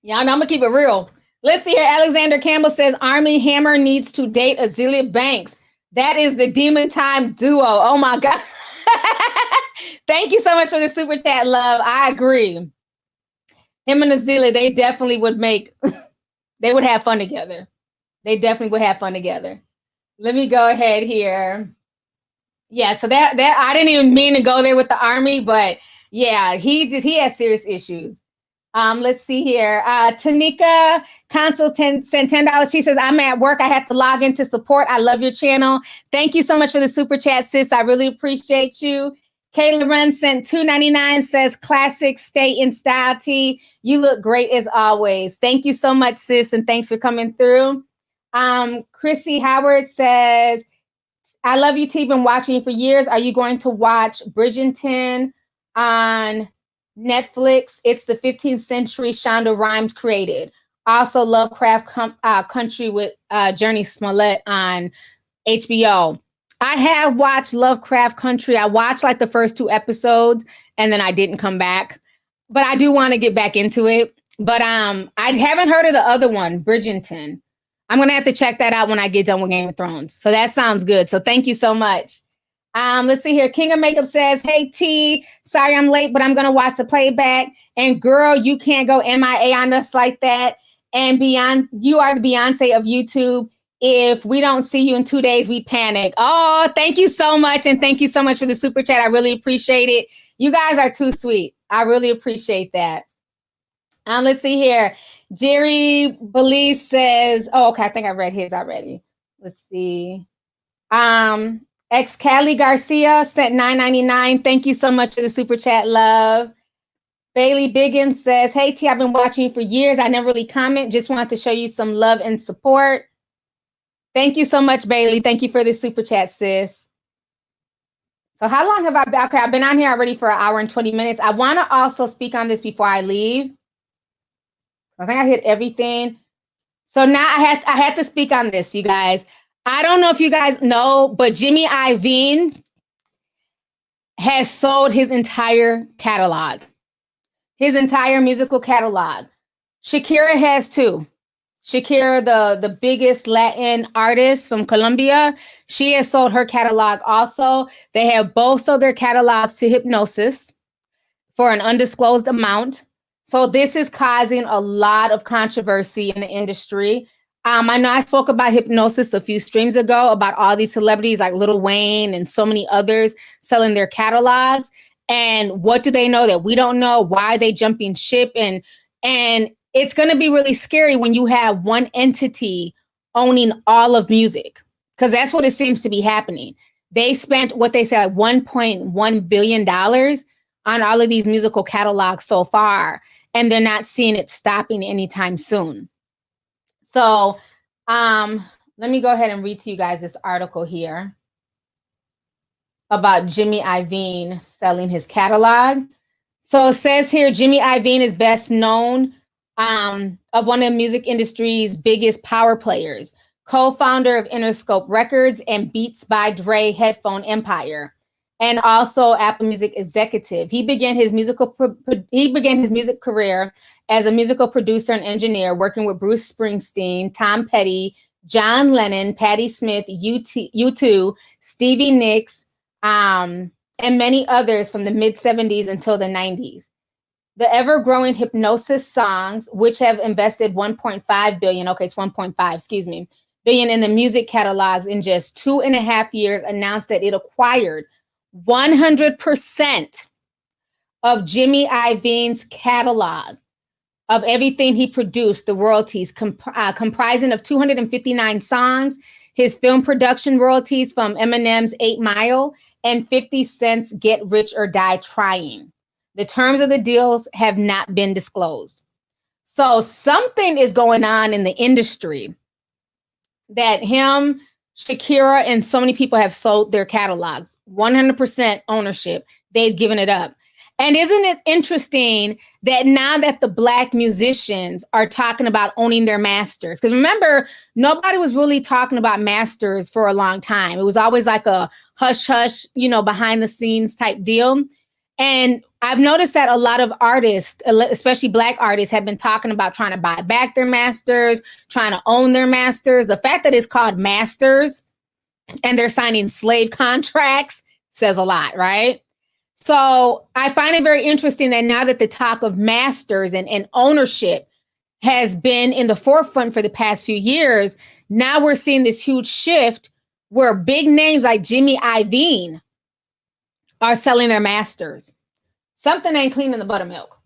Yeah, I'm gonna keep it real. Let's see here. Alexander Campbell says Armie Hammer needs to date Azealia Banks. That is the Demon Time duo. Oh my God. Thank you so much for the super chat, love. I agree. Him and Azealia, they definitely would they would have fun together. They definitely would have fun together. Let me go ahead here. Yeah, so that I didn't even mean to go there with the Army, but yeah, he has serious issues. Let's see here. Tanika Console sent $10. She says, I'm at work. I had to log in to support. I love your channel. Thank you so much for the super chat, sis. I really appreciate you. Kayla Wren sent $2.99, says classic stay in style T. You look great as always. Thank you so much, sis, and thanks for coming through. Chrissy Howard says, I love you, T. Been watching you for years. Are you going to watch Bridgerton on Netflix? It's the 15th century Shonda Rhimes created. Also Lovecraft Country with Journey Smollett on HBO. I have watched Lovecraft Country. I watched like the first 2 episodes and then I didn't come back. But I do want to get back into it. But I haven't heard of the other one, Bridgerton. I'm going to have to check that out when I get done with Game of Thrones. So that sounds good. So thank you so much. Let's see here. King of Makeup says, hey, T, sorry I'm late, but I'm going to watch the playback. And girl, you can't go MIA on us like that. And Beyonce, you are the Beyonce of YouTube. If we don't see you in 2 days, we panic. Oh, thank you so much. And thank you so much for the super chat. I really appreciate it. You guys are too sweet. I really appreciate that. Let's see here. Jerry Belize says, oh, okay. I think I read his already. Let's see. Ex Cali Garcia sent $9.99. Thank you so much for the super chat, love. Bailey Biggins says, hey, T, I've been watching you for years. I never really comment. Just wanted to show you some love and support. Thank you so much, Bailey. Thank you for the super chat, sis. So how long have I been? Okay, I've been on here already for 1 hour and 20 minutes. I want to also speak on this before I leave. I think I hit everything. So now I had to speak on this, you guys. I don't know if you guys know, but Jimmy Iovine has sold his entire catalog. His entire musical catalog. Shakira has too. Shakira, the biggest Latin artist from Colombia, she has sold her catalog also. They have both sold their catalogs to Hypnosis for an undisclosed amount. So this is causing a lot of controversy in the industry. I know I spoke about Hypnosis a few streams ago about all these celebrities like Lil Wayne and so many others selling their catalogs. And what do they know that we don't know? Why are they jumping ship? And it's going to be really scary when you have one entity owning all of music, because that's what it seems to be happening. They spent what they say like $1.1 billion on all of these musical catalogs so far, and they're not seeing it stopping anytime soon. So let me go ahead and read to you guys this article here about Jimmy Iovine selling his catalog. So it says here, Jimmy Iovine is best known of one of the music industry's biggest power players, co-founder of Interscope Records and Beats by Dre headphone empire, and also Apple Music executive. He began his music career as a musical producer and engineer, working with Bruce Springsteen, Tom Petty, John Lennon, Patti Smith, U2, Stevie Nicks, and many others from the mid-70s until the 90s. The ever-growing Hypnosis songs, which have invested 1.5 billion, okay, it's 1.5, excuse me, billion in the music catalogs in just 2.5 years, announced that it acquired 100% of Jimmy Iovine's catalog of everything he produced, the royalties comprising of 259 songs, his film production royalties from Eminem's 8 Mile, and 50 Cent's Get Rich or Die Trying. The terms of the deals have not been disclosed. So something is going on in the industry that him, Shakira, and so many people have sold their catalogs. 100% ownership. They've given it up. And isn't it interesting that now that the Black musicians are talking about owning their masters? Because remember, nobody was really talking about masters for a long time. It was always like a hush hush, behind the scenes type deal. And I've noticed that a lot of artists, especially Black artists, have been talking about trying to buy back their masters, trying to own their masters. The fact that it's called masters and they're signing slave contracts says a lot, right? So I find it very interesting that now that the talk of masters and ownership has been in the forefront for the past few years, now we're seeing this huge shift where big names like Jimmy Iovine are selling their masters. Something ain't clean in the buttermilk.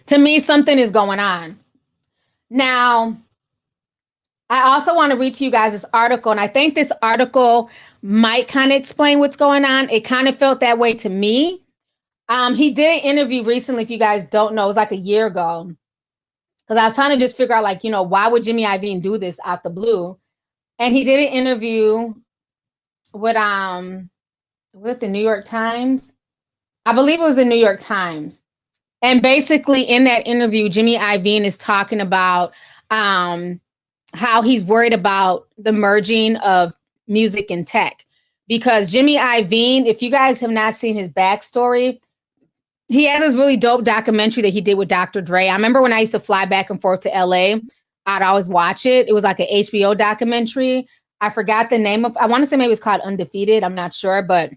To me, something is going on. Now, I also want to read to you guys this article, and I think this article might kind of explain what's going on. It kind of felt that way to me. He did an interview recently, if you guys don't know, it was like a year ago, because I was trying to just figure out, why would Jimmy Iovine do this out the blue? And he did an interview with the New York Times. I believe it was the New York Times. And basically in that interview, Jimmy Iovine is talking about how he's worried about the merging of music and tech. Because Jimmy Iovine, if you guys have not seen his backstory, He has this really dope documentary that he did with Dr. Dre. I remember when I used to fly back and forth to LA, I'd always watch it. It was like an HBO documentary. I forgot the name of, I want to say maybe it's called Undefeated. I'm not sure, but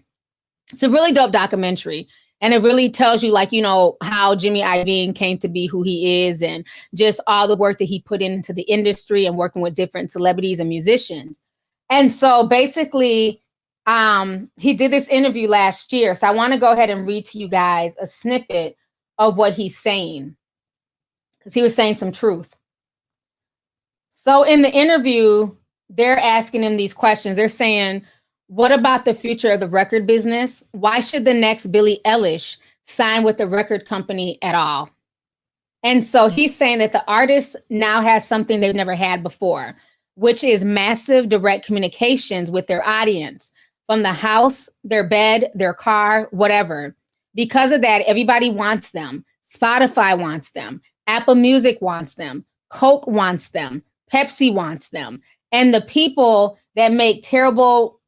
it's a really dope documentary. And it really tells you, like, you know, how Jimmy Iovine came to be who he is and just all the work that he put into the industry and working with different celebrities and musicians. And so basically, he did this interview last year. So I want to go ahead and read to you guys a snippet of what he's saying, because he was saying some truth. So in the interview, they're asking him these questions. They're saying, what about the future of the record business? Why should the next Billie Eilish sign with a record company at all? And so he's saying that the artist now has something they've never had before, which is massive direct communications with their audience from the house, their bed, their car, whatever. Because of that, everybody wants them. Spotify wants them. Apple Music wants them. Coke wants them. Pepsi wants them. And the people that make terrible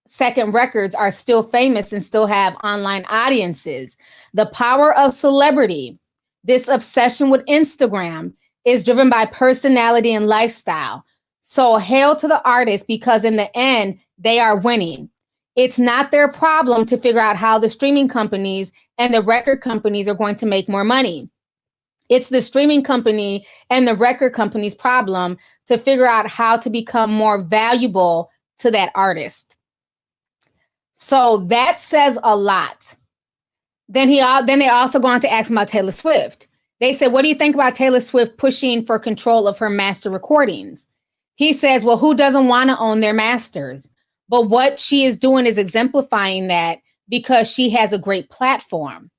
second records are still famous and still have online audiences. The power of celebrity, this obsession with Instagram, is driven by personality and lifestyle. So hail to the artist, because in the end, they are winning. It's not their problem to figure out how the streaming companies and the record companies are going to make more money. It's the streaming company and the record company's problem to figure out how to become more valuable to that artist. So that says a lot. Then they also go on to ask him about Taylor Swift. They said, what do you think about Taylor Swift pushing for control of her master recordings? He says, well, who doesn't want to own their masters? But what she is doing is exemplifying that, because she has a great platform.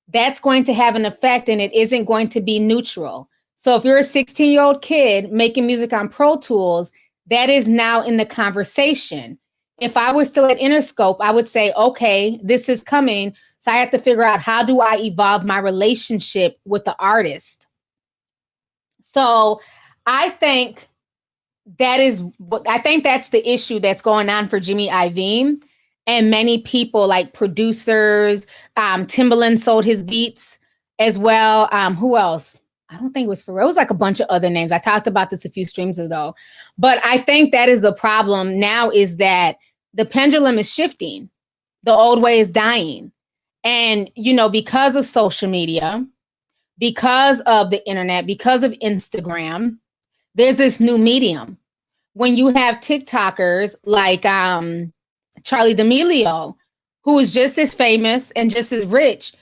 That's going to have an effect, and it isn't going to be neutral. So if you're a 16-year-old kid making music on Pro Tools, that is now in the conversation. If I was still at Interscope, I would say, okay, this is coming. So I have to figure out, how do I evolve my relationship with the artist? So I think that's the issue that's going on for Jimmy Iovine and many people, like producers. Timbaland sold his beats as well. Who else? I don't think it was Pharrell. It was like a bunch of other names. I talked about this a few streams ago. But I think that is the problem now, is that the pendulum is shifting. The old way is dying. And, you know, because of social media, because of the internet, because of Instagram, there's this new medium. When you have TikTokers like Charlie D'Amelio, who is just as famous and just as rich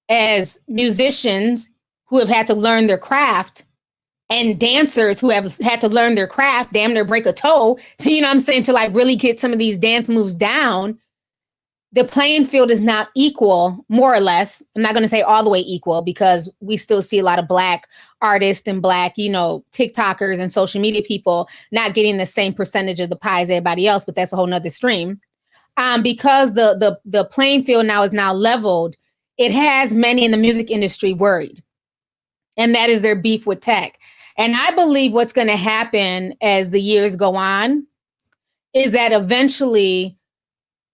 as musicians who have had to learn their craft, and dancers who have had to learn their craft, damn near break a toe, to, you know what I'm saying, to like really get some of these dance moves down. The playing field is not equal, more or less. I'm not going to say all the way equal, because we still see a lot of Black artists and Black, you know, TikTokers and social media people not getting the same percentage of the pie as everybody else, but that's a whole nother stream. Because the playing field now is now leveled, it has many in the music industry worried. And that is their beef with tech. And I believe what's going to happen as the years go on is that eventually,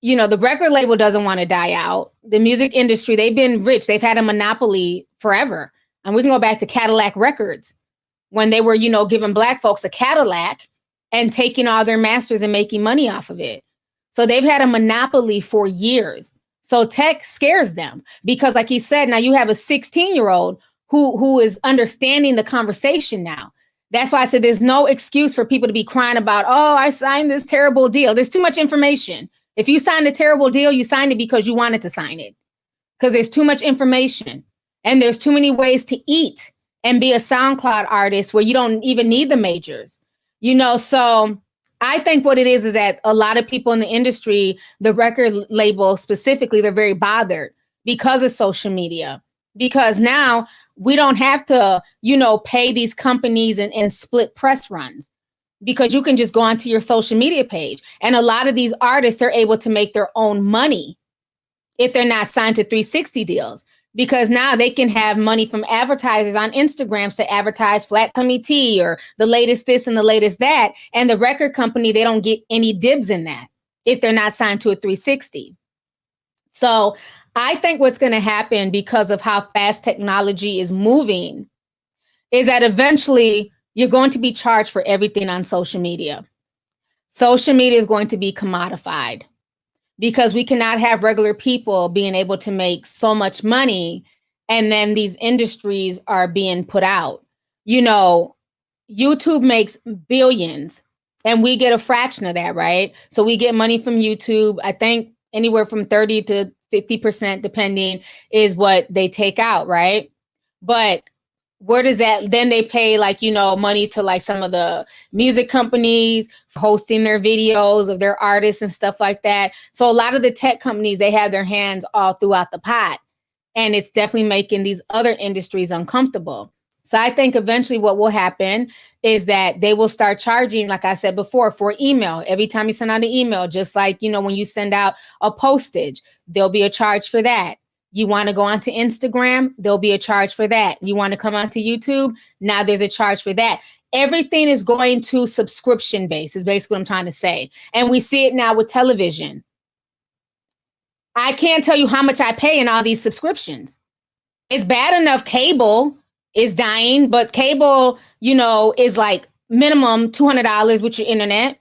you know, the record label doesn't want to die out. The music industry, they've been rich. They've had a monopoly forever. And we can go back to Cadillac Records, when they were, you know, giving Black folks a Cadillac and taking all their masters and making money off of it. So they've had a monopoly for years. So tech scares them, because like he said, now you have a 16-year-old who is understanding the conversation now. That's why I said there's no excuse for people to be crying about, oh, I signed this terrible deal. There's too much information. If you signed a terrible deal, you signed it because you wanted to sign it, because there's too much information and there's too many ways to eat and be a SoundCloud artist where you don't even need the majors, you know? So I think what it is that a lot of people in the industry, the record label specifically, they're very bothered because of social media, because now we don't have to, you know, pay these companies and split press runs, because you can just go onto your social media page. And a lot of these artists, they're able to make their own money if they're not signed to 360 deals, because now they can have money from advertisers on Instagrams to advertise Flat Tummy Tea or the latest this and the latest that. And the record company, they don't get any dibs in that if they're not signed to a 360. So I think what's going to happen because of how fast technology is moving is that eventually you're going to be charged for everything on social media. Social media is going to be commodified because we cannot have regular people being able to make so much money and then these industries are being put out. You know, YouTube makes billions and we get a fraction of that, right? So we get money from YouTube. I think anywhere from 30 to 50%, depending, is what they take out, right? But where does that, then they pay like, you know, money to like some of the music companies for hosting their videos of their artists and stuff like that. So a lot of the tech companies, they have their hands all throughout the pot. And it's definitely making these other industries uncomfortable. So I think eventually what will happen is that they will start charging, like I said before, for email. Every time you send out an email, just like, you know, when you send out a postage, there'll be a charge for that. You want to go onto Instagram, there'll be a charge for that. You want to come onto YouTube, now there's a charge for that. Everything is going to subscription base, is basically what I'm trying to say. And we see it now with television. I can't tell you how much I pay in all these subscriptions. It's bad enough cable is dying, but cable, you know, is like minimum $200 with your internet.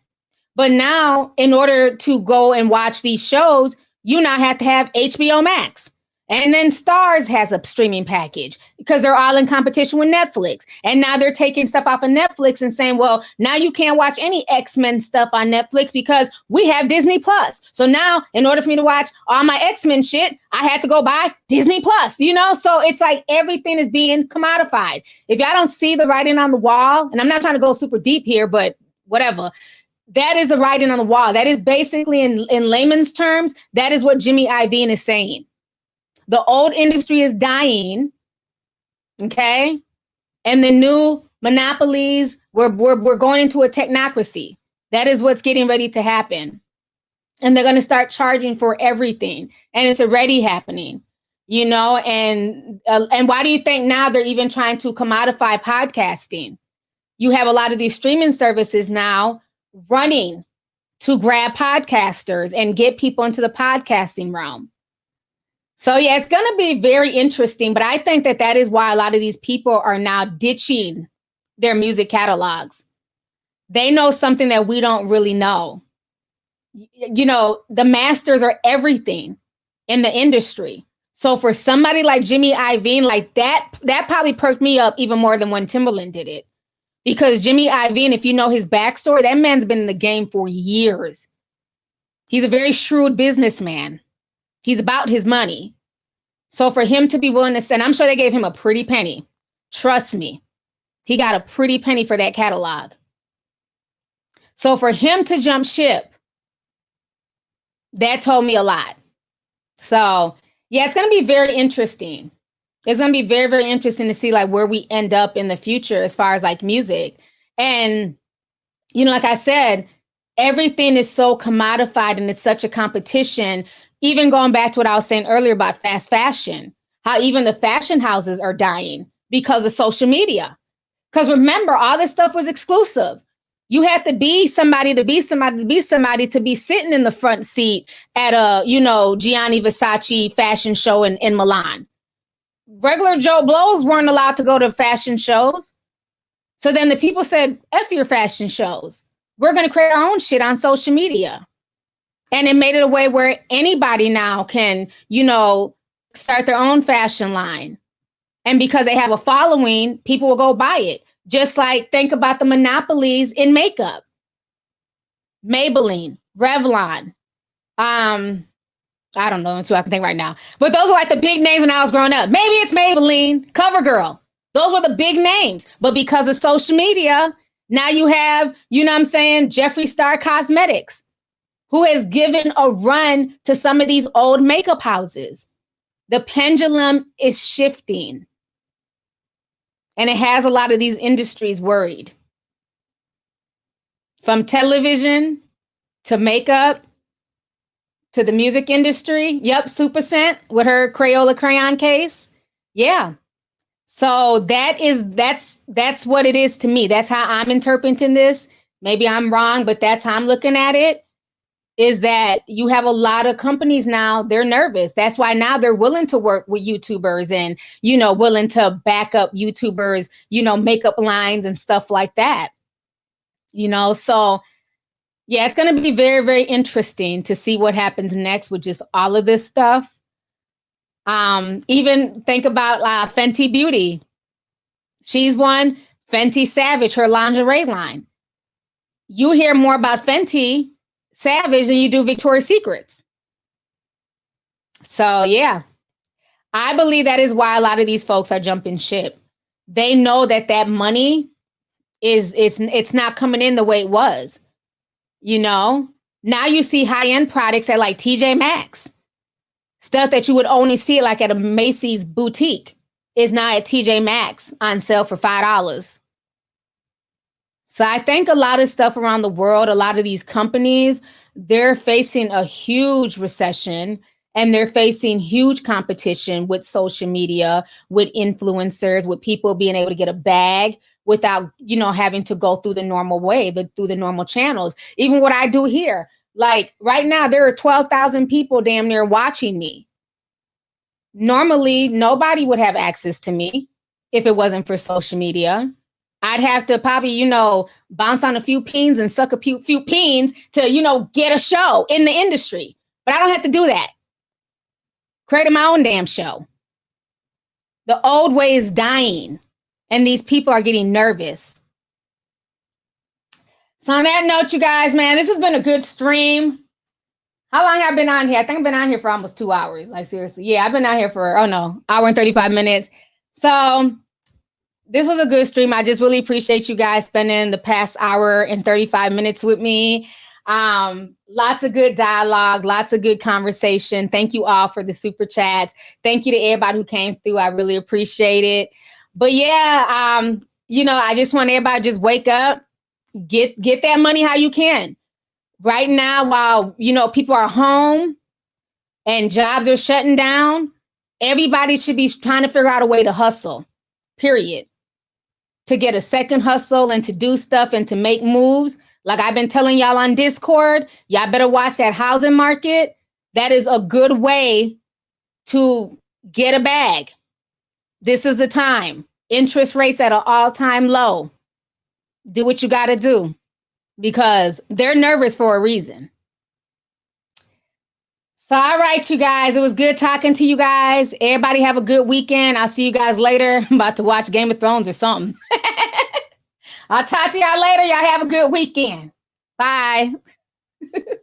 But now, in order to go and watch these shows, you now have to have HBO Max. And then Starz has a streaming package because they're all in competition with Netflix. And now they're taking stuff off of Netflix and saying, well, now you can't watch any X-Men stuff on Netflix because we have Disney Plus. So now in order for me to watch all my X-Men shit, I had to go buy Disney Plus, you know? So it's like everything is being commodified. If y'all don't see the writing on the wall, and I'm not trying to go super deep here, but whatever, that is the writing on the wall. That is basically in layman's terms, that is what Jimmy Iovine is saying. The old industry is dying, okay? And the new monopolies, we're going into a technocracy. That is what's getting ready to happen. And they're going to start charging for everything. And it's already happening, you know? And why do you think now they're even trying to commodify podcasting? You have a lot of these streaming services now running to grab podcasters and get people into the podcasting realm. So yeah, it's going to be very interesting, but I think that that is why a lot of these people are now ditching their music catalogs. They know something that we don't really know. You know, the masters are everything in the industry. So for somebody like Jimmy Iovine, like that probably perked me up even more than when Timbaland did it. Because Jimmy Iovine, if you know his backstory, that man's been in the game for years. He's a very shrewd businessman. He's about his money. So for him to be willing to send, I'm sure they gave him a pretty penny. Trust me, he got a pretty penny for that catalog. So for him to jump ship, that told me a lot. So yeah, it's going to be very interesting. It's going to be very, very interesting to see like where we end up in the future as far as like music. And, you know, like I said, everything is so commodified and it's such a competition. Even going back to what I was saying earlier about fast fashion, how even the fashion houses are dying because of social media. Because remember, all this stuff was exclusive. You had to be somebody to be somebody to be somebody to be sitting in the front seat at a, you know, Gianni Versace fashion show in Milan. Regular Joe Blows weren't allowed to go to fashion shows. So then the people said, F your fashion shows. We're going to create our own shit on social media. And it made it a way where anybody now can, you know, start their own fashion line. And because they have a following, people will go buy it. Just like think about the monopolies in makeup. Maybelline, Revlon. I don't know, that's who I can think right now. But those are like the big names when I was growing up. Maybe it's Maybelline, CoverGirl. Those were the big names. But because of social media, now you have, you know what I'm saying, Jeffree Star Cosmetics, who has given a run to some of these old makeup houses. The pendulum is shifting. And it has a lot of these industries worried. From television to makeup to the music industry. Yep, Super Scent with her Crayola crayon case. Yeah. So that's what it is to me. That's how I'm interpreting this. Maybe I'm wrong, but that's how I'm looking at it. is that you have a lot of companies now, they're nervous. That's why now they're willing to work with YouTubers and, willing to back up YouTubers, makeup lines and stuff like that. So yeah, it's going to be very, very interesting to see what happens next with just all of this stuff. Even think about Fenty Beauty. She's one. Fenty Savage, her lingerie line. You hear more about Fenty Savage than you do Victoria's Secrets. So yeah, I believe that is why a lot of these folks are jumping ship. They know that money it's not coming in the way it was. Now you see high-end products at like TJ Maxx. Stuff that you would only see like at a Macy's boutique is now at TJ Maxx on sale for $5. So I think a lot of stuff around the world, a lot of these companies, they're facing a huge recession and they're facing huge competition with social media, with influencers, with people being able to get a bag without, having to go through the normal way, through the normal channels. Even what I do here, like right now, there are 12,000 people damn near watching me. Normally, nobody would have access to me if it wasn't for social media. I'd have to probably, bounce on a few pins and suck a few pins to, get a show in the industry. But I don't have to do that. Creating my own damn show. The old way is dying. And these people are getting nervous. So on that note, you guys, man, this has been a good stream. How long have I been on here? I think I've been on here for almost 2 hours. Like, seriously. Yeah, I've been on here for, hour and 35 minutes. So this was a good stream. I just really appreciate you guys spending the past hour and 35 minutes with me. Lots of good dialogue, lots of good conversation. Thank you all for the super chats. Thank you to everybody who came through. I really appreciate it. But yeah, I just want everybody to just wake up, get that money how you can. Right now, while, people are home and jobs are shutting down, everybody should be trying to figure out a way to hustle, period. To get a second hustle and to do stuff and to make moves. Like I've been telling y'all on Discord, y'all better watch that housing market. That is a good way to get a bag. This is the time. Interest rates at an all-time low. Do what you got to do because they're nervous for a reason. So, all right, you guys, it was good talking to you guys. Everybody have a good weekend. I'll see you guys later. I'm about to watch Game of Thrones or something. I'll talk to y'all later. Y'all have a good weekend. Bye.